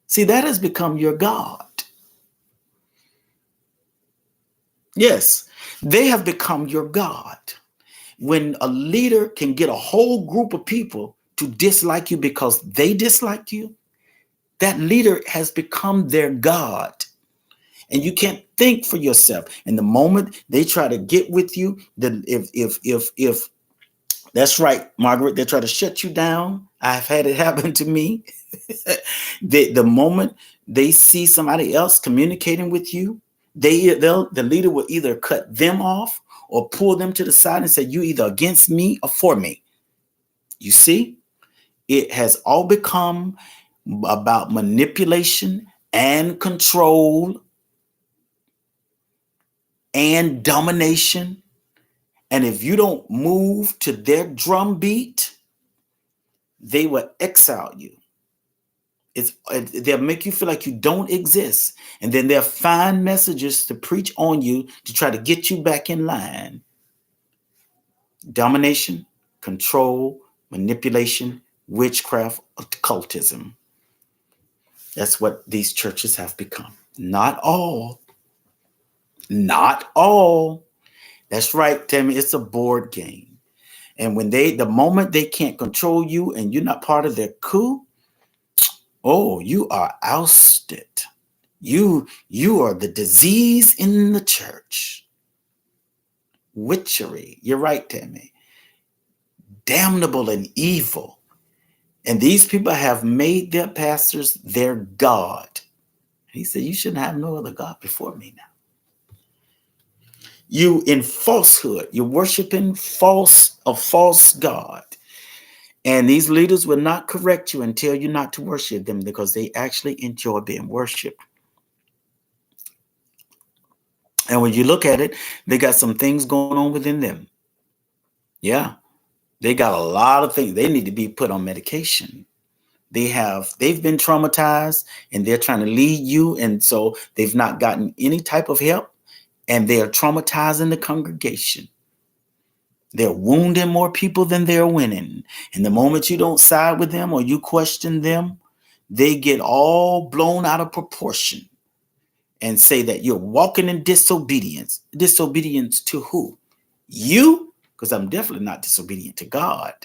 See, that has become your God. Yes, they have become your God when a leader can get a whole group of people to dislike you because they dislike you, that leader has become their God. And you can't think for yourself. And the moment they try to get with you, then if that's right, Margaret, they try to shut you down. I've had it happen to me. The moment they see somebody else communicating with you, the leader will either cut them off or pull them to the side and say, you either against me or for me. You see, it has all become about manipulation and control and domination. And if you don't move to their drum beat, they will exile you. They'll make you feel like you don't exist. And then they'll find messages to preach on you to try to get you back in line. Domination, control, manipulation, witchcraft, occultism. That's what these churches have become. Not all. Not all. That's right, Tammy. It's a board game. And when the moment they can't control you and you're not part of their coup, oh, you are ousted. You are the disease in the church. Witchery. You're right, Tammy. Damnable and evil. And these people have made their pastors their God. He said, you shouldn't have no other God before me now. You in falsehood, you're worshiping a false God. And these leaders will not correct you and tell you not to worship them because they actually enjoy being worshiped. And when you look at it, they got some things going on within them. Yeah, they got a lot of things. They need to be put on medication. They've been traumatized and they're trying to lead you. And so they've not gotten any type of help. And they are traumatizing the congregation. They're wounding more people than they're winning. And the moment you don't side with them or you question them, they get all blown out of proportion and say that you're walking in disobedience. Disobedience to who? You? Because I'm definitely not disobedient to God.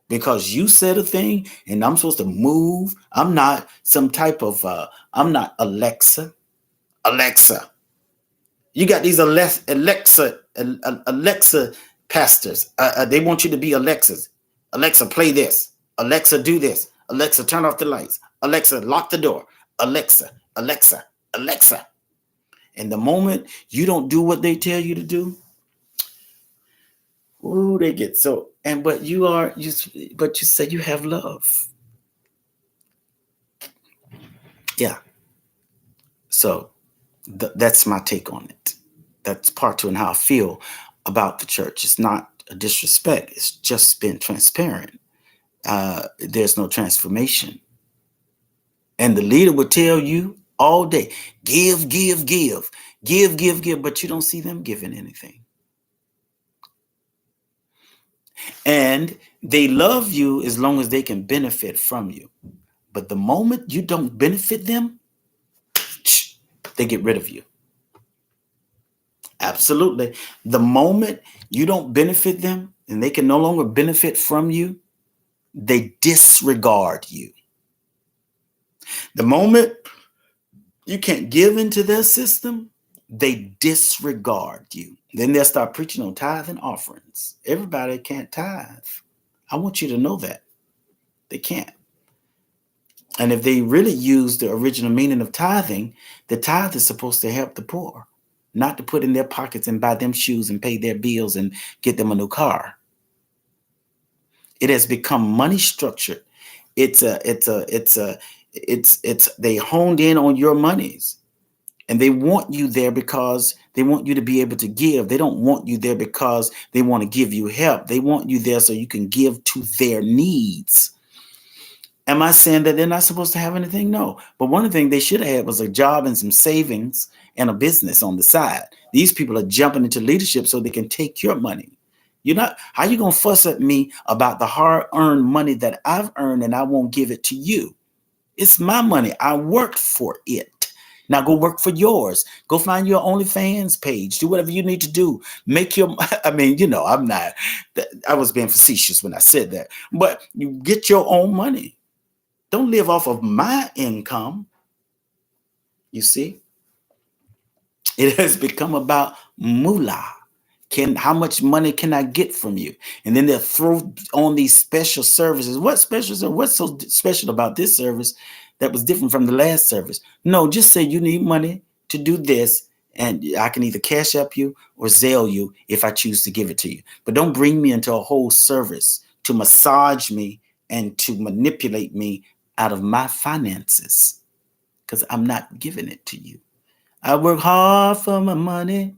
Because you said a thing and I'm supposed to move. I'm not some type of, I'm not Alexa. Alexa. You got these Alexa pastors. They want you to be Alexas. Alexa, play this. Alexa, do this. Alexa, turn off the lights. Alexa, lock the door. Alexa, Alexa, Alexa. And the moment you don't do what they tell you to do, ooh, they get so. But you say you have love. Yeah. So that's my take on it. That's part two and how I feel about the church. It's not a disrespect. It's just been transparent. There's no transformation. And the leader would tell you all day, give, but you don't see them giving anything. And they love you as long as they can benefit from you. But the moment you don't benefit them, they get rid of you. Absolutely. The moment you don't benefit them and they can no longer benefit from you, they disregard you. The moment you can't give into their system, they disregard you. Then they'll start preaching on tithe and offerings. Everybody can't tithe. I want you to know that. They can't. And if they really use the original meaning of tithing, the tithe is supposed to help the poor, not to put in their pockets and buy them shoes and pay their bills and get them a new car. It has become money structured. They honed in on your monies, and they want you there because they want you to be able to give. They don't want you there because they want to give you help. They want you there so you can give to their needs. Am I saying that they're not supposed to have anything? No. But one of the things they should have had was a job and some savings and a business on the side. These people are jumping into leadership so they can take your money. How you going to fuss at me about the hard-earned money that I've earned and I won't give it to you? It's my money. I worked for it. Now go work for yours. Go find your OnlyFans page. Do whatever you need to do. Make your, I mean, I'm not, I was being facetious when I said that. But you get your own money. Don't live off of my income. You see? It has become about moolah. How much money can I get from you? And then they'll throw on these special services. What specials are what's so special about this service that was different from the last service? No, just say you need money to do this, and I can either cash up you or Zelle you if I choose to give it to you. But don't bring me into a whole service to massage me and to manipulate me out of my finances, because I'm not giving it to you. I work hard for my money.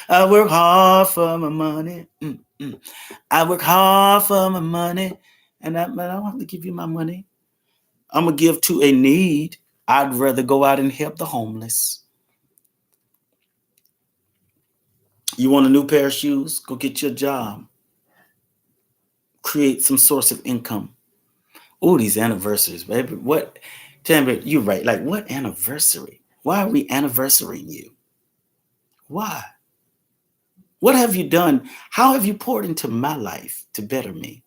I work hard for my money. I work hard for my money. And I don't have to give you my money. I'm going to give to a need. I'd rather go out and help the homeless. You want a new pair of shoes? Go get your job. Create some source of income. Oh, these anniversaries, baby. What? Tell me, you're right. Like, what anniversary? Why are we anniversarying you? Why? What have you done? How have you poured into my life to better me?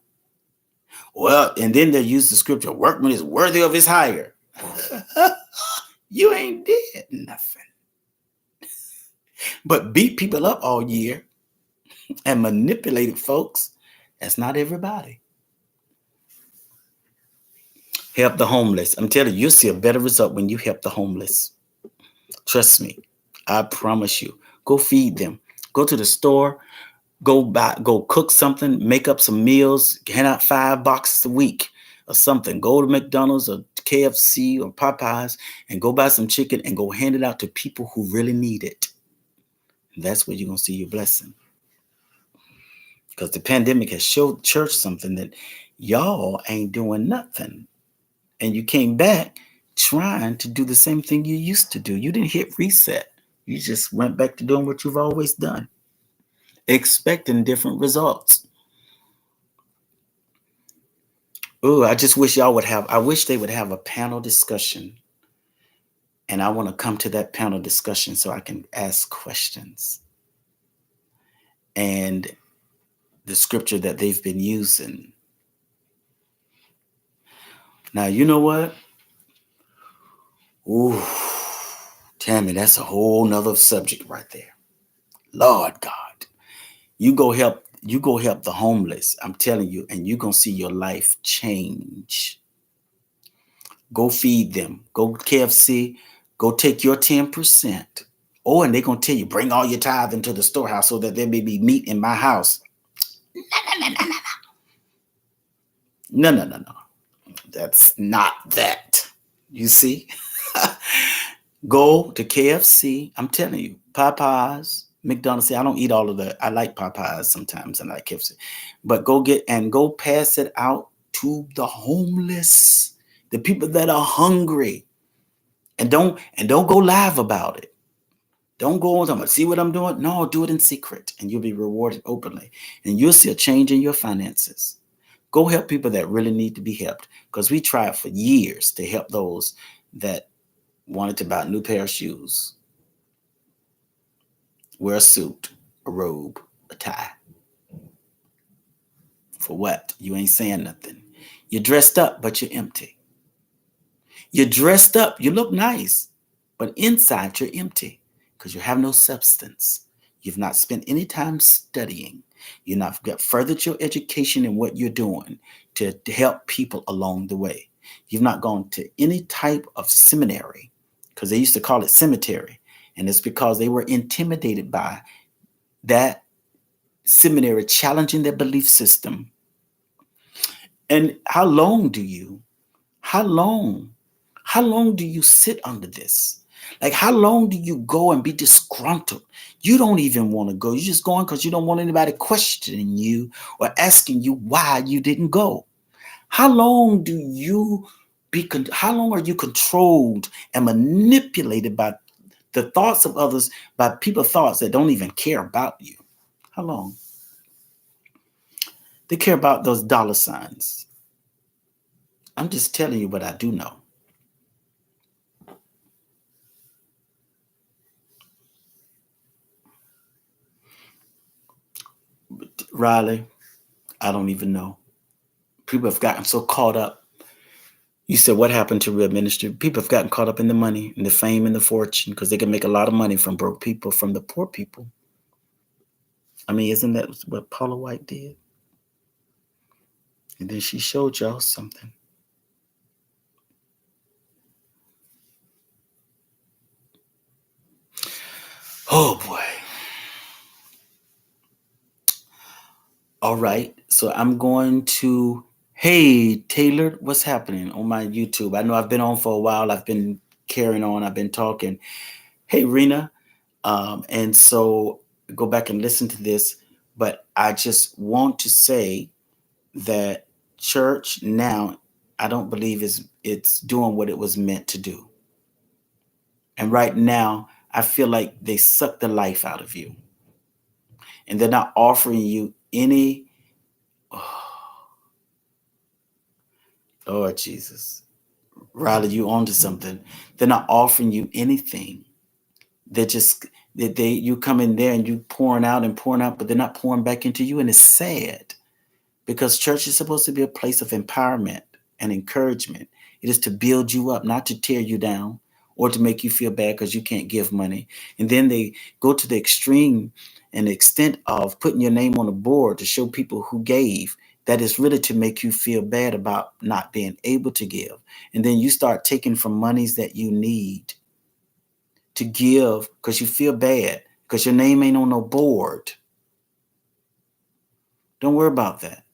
Well, and then they use the scripture, workman is worthy of his hire. You ain't did nothing but beat people up all year and manipulated folks. That's not everybody. Help the homeless. I'm telling you, you'll see a better result when you help the homeless. Trust me. I promise you. Go feed them. Go to the store. Go cook something, make up some meals, hand out 5 boxes a week or something. Go to McDonald's or KFC or Popeyes and go buy some chicken and go hand it out to people who really need it. That's where you're going to see your blessing. Because the pandemic has showed church something that y'all ain't doing nothing. And you came back trying to do the same thing you used to do. You didn't hit reset. You just went back to doing what you've always done, expecting different results. Oh, I just wish I wish they would have a panel discussion. And I want to come to that panel discussion so I can ask questions. And the scripture that they've been using. Now, you know what? Ooh, Tammy, that's a whole nother subject right there. Lord God. You go help the homeless. I'm telling you, and you're going to see your life change. Go feed them. Go KFC. Go take your 10%. Oh, and they're going to tell you, bring all your tithe into the storehouse so that there may be meat in my house. No. That's not that. You see? Go to KFC. I'm telling you, Popeyes, McDonald's. See, I don't eat all of that. I like Popeyes sometimes and I like KFC. But go pass it out to the homeless, the people that are hungry. And don't go live about it. Don't go on talking about, see what I'm doing? No, do it in secret and you'll be rewarded openly. And you'll see a change in your finances. Go help people that really need to be helped, because we tried for years to help those that wanted to buy a new pair of shoes, wear a suit, a robe, a tie. For what? You ain't saying nothing. You're dressed up, but you're empty. You're dressed up, you look nice, but inside you're empty because you have no substance. You've not spent any time studying. You've not got furthered your education in what you're doing to help people along the way. You've not gone to any type of seminary, because they used to call it cemetery. And it's because they were intimidated by that seminary challenging their belief system. And how long do you sit under this? Like, how long do you go and be disgruntled? You don't even want to go. You're just going because you don't want anybody questioning you or asking you why you didn't go. How long are you controlled and manipulated by the thoughts of others, by people's thoughts that don't even care about you? How long? They care about those dollar signs. I'm just telling you what I do know. Riley, I don't even know. People have gotten so caught up. You said what happened to real ministry? People have gotten caught up in the money and the fame and the fortune because they can make a lot of money from broke people, from the poor people. I mean, isn't that what Paula White did? And then she showed y'all something. Oh boy. All right. So I'm going to, hey, Taylor, what's happening on my YouTube? I know I've been on for a while. I've been carrying on. I've been talking. Hey, Rena. And so go back and listen to this. But I just want to say that church now, I don't believe it's doing what it was meant to do. And right now, I feel like they suck the life out of you. And they're not offering you any, Lord Jesus. Riley, you onto something. They're not offering you anything. They're just you come in there and you pouring out, but they're not pouring back into you. And it's sad because church is supposed to be a place of empowerment and encouragement. It is to build you up, not to tear you down or to make you feel bad because you can't give money. And then they go to the extreme and the extent of putting your name on a board to show people who gave. That is really to make you feel bad about not being able to give. And then you start taking from monies that you need to give because you feel bad because your name ain't on no board. Don't worry about that.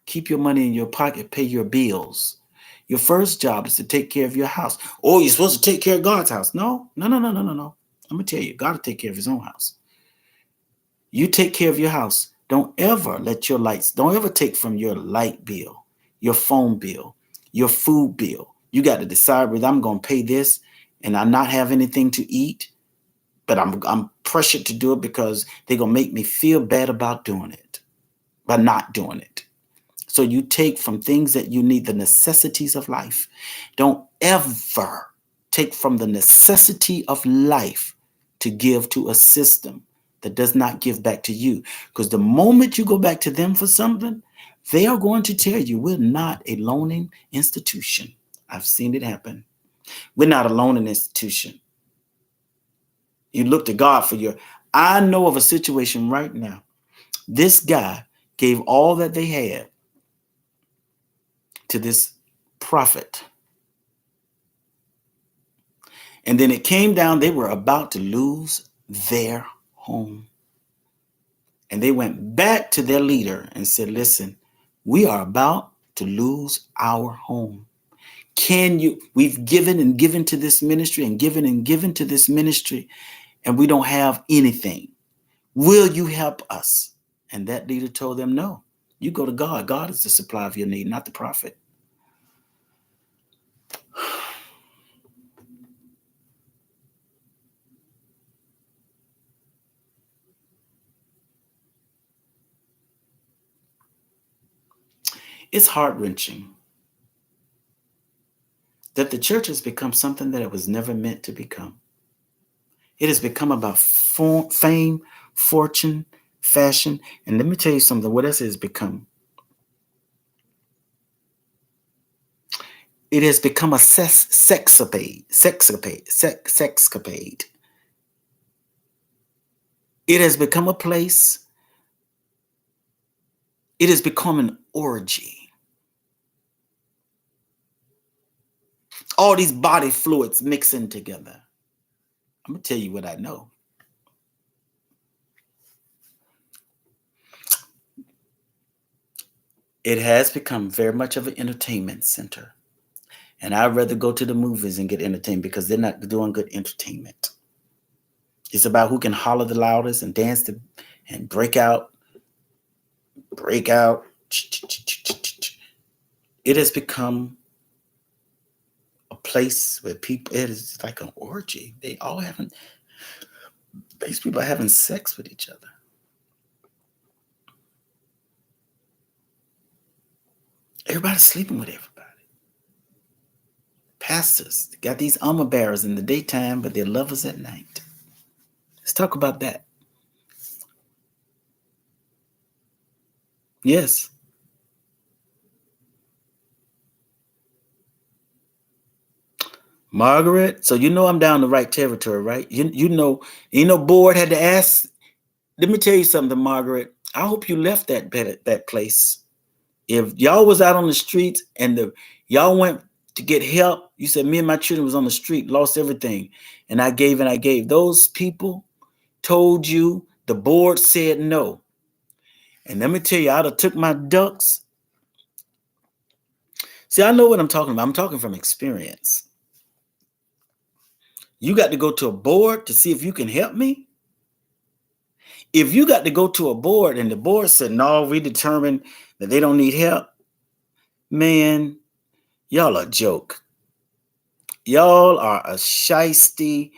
Keep your money in your pocket, pay your bills. Your first job is to take care of your house. Oh, you're supposed to take care of God's house. No. I'm going to tell you, God will take care of his own house. You take care of your house. Don't ever don't ever take from your light bill, your phone bill, your food bill. You got to decide whether I'm going to pay this and I not have anything to eat, but I'm pressured to do it because they're going to make me feel bad about doing it, by not doing it. So you take from things that you need, the necessities of life. Don't ever take from the necessity of life to give to a system that does not give back to you. Because the moment you go back to them for something, they are going to tell you, we're not a loaning institution. I've seen it happen. We're not a loaning institution. You look to God for I know of a situation right now. This guy gave all that they had to this prophet. And then it came down, they were about to lose their home. And they went back to their leader and said, listen, we are about to lose our home. We've given and given to this ministry and given to this ministry, and we don't have anything. Will you help us? And that leader told them, no, you go to God. God is the supply of your need, not the prophet. It's heart-wrenching that the church has become something that it was never meant to become. It has become about fame, fortune, fashion. And let me tell you something. What else it has become? It has become a sexcapade. It has become a place. It has become an orgy. All these body fluids mixing together. I'm going to tell you what I know. It has become very much of an entertainment center. And I'd rather go to the movies and get entertained because they're not doing good entertainment. It's about who can holler the loudest and dance and break out. It has become a place where people, it is like an orgy. These people are having sex with each other. Everybody's sleeping with everybody. Pastors got these armor bearers in the daytime, but they're lovers at night. Let's talk about that. Yes. Margaret, so you know I'm down the right territory, right? You know, board had to ask. Let me tell you something, Margaret. I hope you left that place. If y'all was out on the streets and y'all went to get help, you said me and my children was on the street, lost everything, and I gave and I gave. Those people told you the board said no. And let me tell you, I'd have took my ducks. See, I know what I'm talking about. I'm talking from experience. You got to go to a board to see if you can help me. If you got to go to a board and the board said, no, we determined that they don't need help, man, y'all a joke. Y'all are a shisty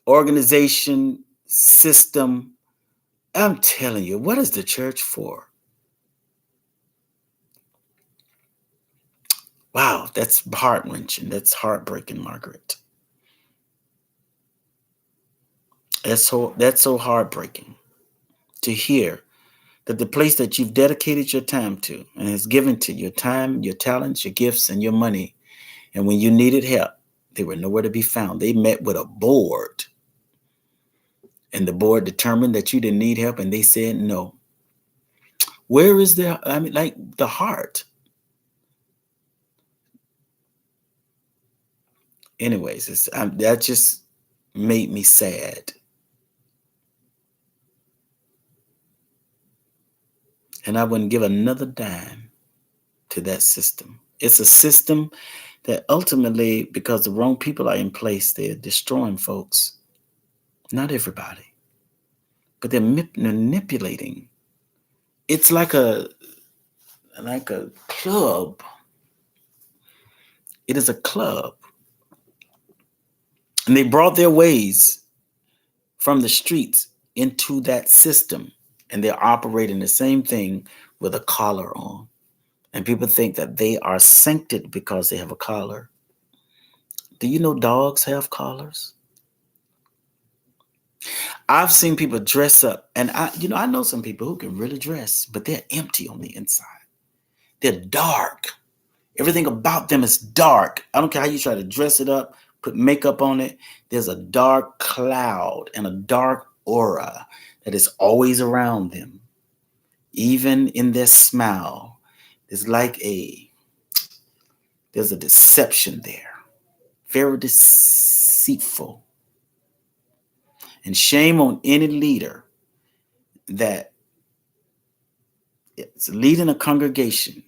organization system. I'm telling you, what is the church for? Wow, that's heart-wrenching. That's heartbreaking, Margaret. That's so heartbreaking to hear that the place that you've dedicated your time to and has given to your time, your talents, your gifts, and your money, and when you needed help, they were nowhere to be found. They met with a board, and the board determined that you didn't need help, and they said no. Where is their, I mean, like the heart? Anyways, that just made me sad. And I wouldn't give another dime to that system. It's a system that ultimately, because the wrong people are in place, they're destroying folks. Not everybody, but they're manipulating. It's like a club. It is a club. And they brought their ways from the streets into that system. And they're operating the same thing with a collar on. And people think that they are sanctioned because they have a collar. Do you know dogs have collars? I've seen people dress up, and I know some people who can really dress, but they're empty on the inside. They're dark. Everything about them is dark. I don't care how you try to dress it up, put makeup on it. There's a dark cloud and a dark aura that is always around them. Even in their smile, there's a deception there. Very deceitful. And shame on any leader that is leading a congregation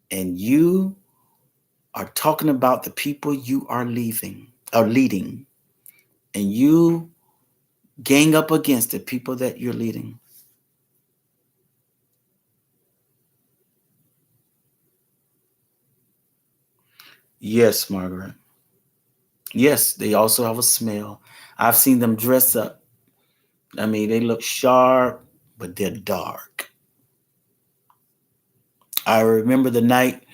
and you are talking about the people you are leading, and you gang up against the people that you're leading. Yes, Margaret. Yes, they also have a smell. I've seen them dress up. I mean, they look sharp, but they're dark. I remember the night,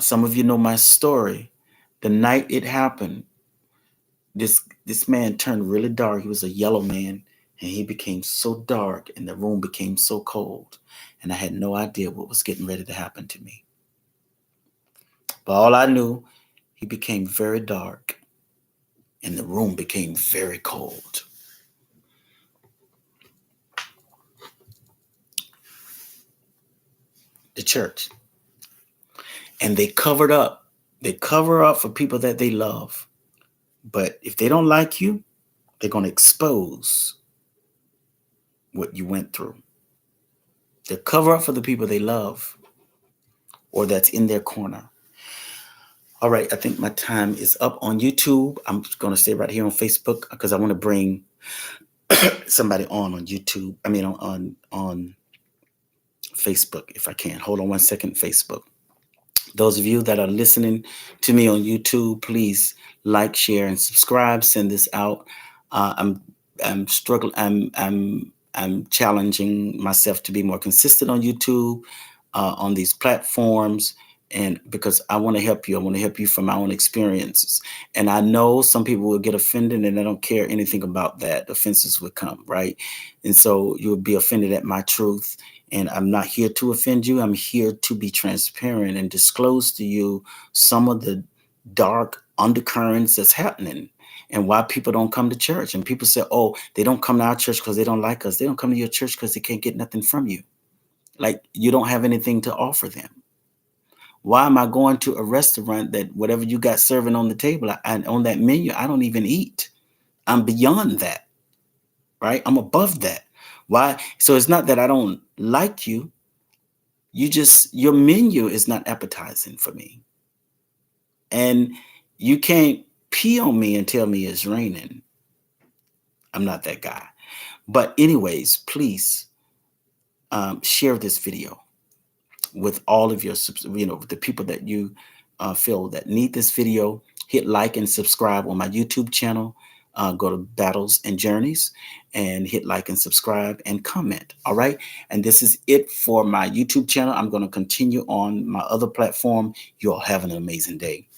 some of you know my story. The night it happened, this man turned really dark. He was a yellow man, and he became so dark, and the room became so cold, and I had no idea what was getting ready to happen to me. But all I knew, he became very dark, and the room became very cold. The church. And they covered up. They cover up for people that they love. But if they don't like you, they're going to expose what you went through. They cover up for the people they love or that's in their corner. All right, I think my time is up on YouTube. I'm going to stay right here on Facebook because I want to bring somebody on YouTube. I mean, on Facebook, if I can. Hold on one second, Facebook. Those of you that are listening to me on YouTube, please like, share, and subscribe. Send this out. I'm struggling. I'm challenging myself to be more consistent on YouTube, on these platforms, And because I want to help you, I want to help you from my own experiences. And I know some people will get offended and I don't care anything about that. Offenses would come, right? And so you'll be offended at my truth. And I'm not here to offend you. I'm here to be transparent and disclose to you some of the dark undercurrents that's happening and why people don't come to church. And people say, oh, they don't come to our church because they don't like us. They don't come to your church because they can't get nothing from you. Like you don't have anything to offer them. Why am I going to a restaurant that whatever you got serving on the table and on that menu, I don't even eat? I'm beyond that, right? I'm above that. Why? So it's not that I don't like you. Your menu is not appetizing for me. And you can't pee on me and tell me it's raining. I'm not that guy. But anyways, please share this video with all of your, the people that you feel that need this video. Hit like and subscribe on my YouTube channel. Go to Battles and Journeys and hit like and subscribe and comment. All right. And this is it for my YouTube channel. I'm going to continue on my other platform. You all have an amazing day.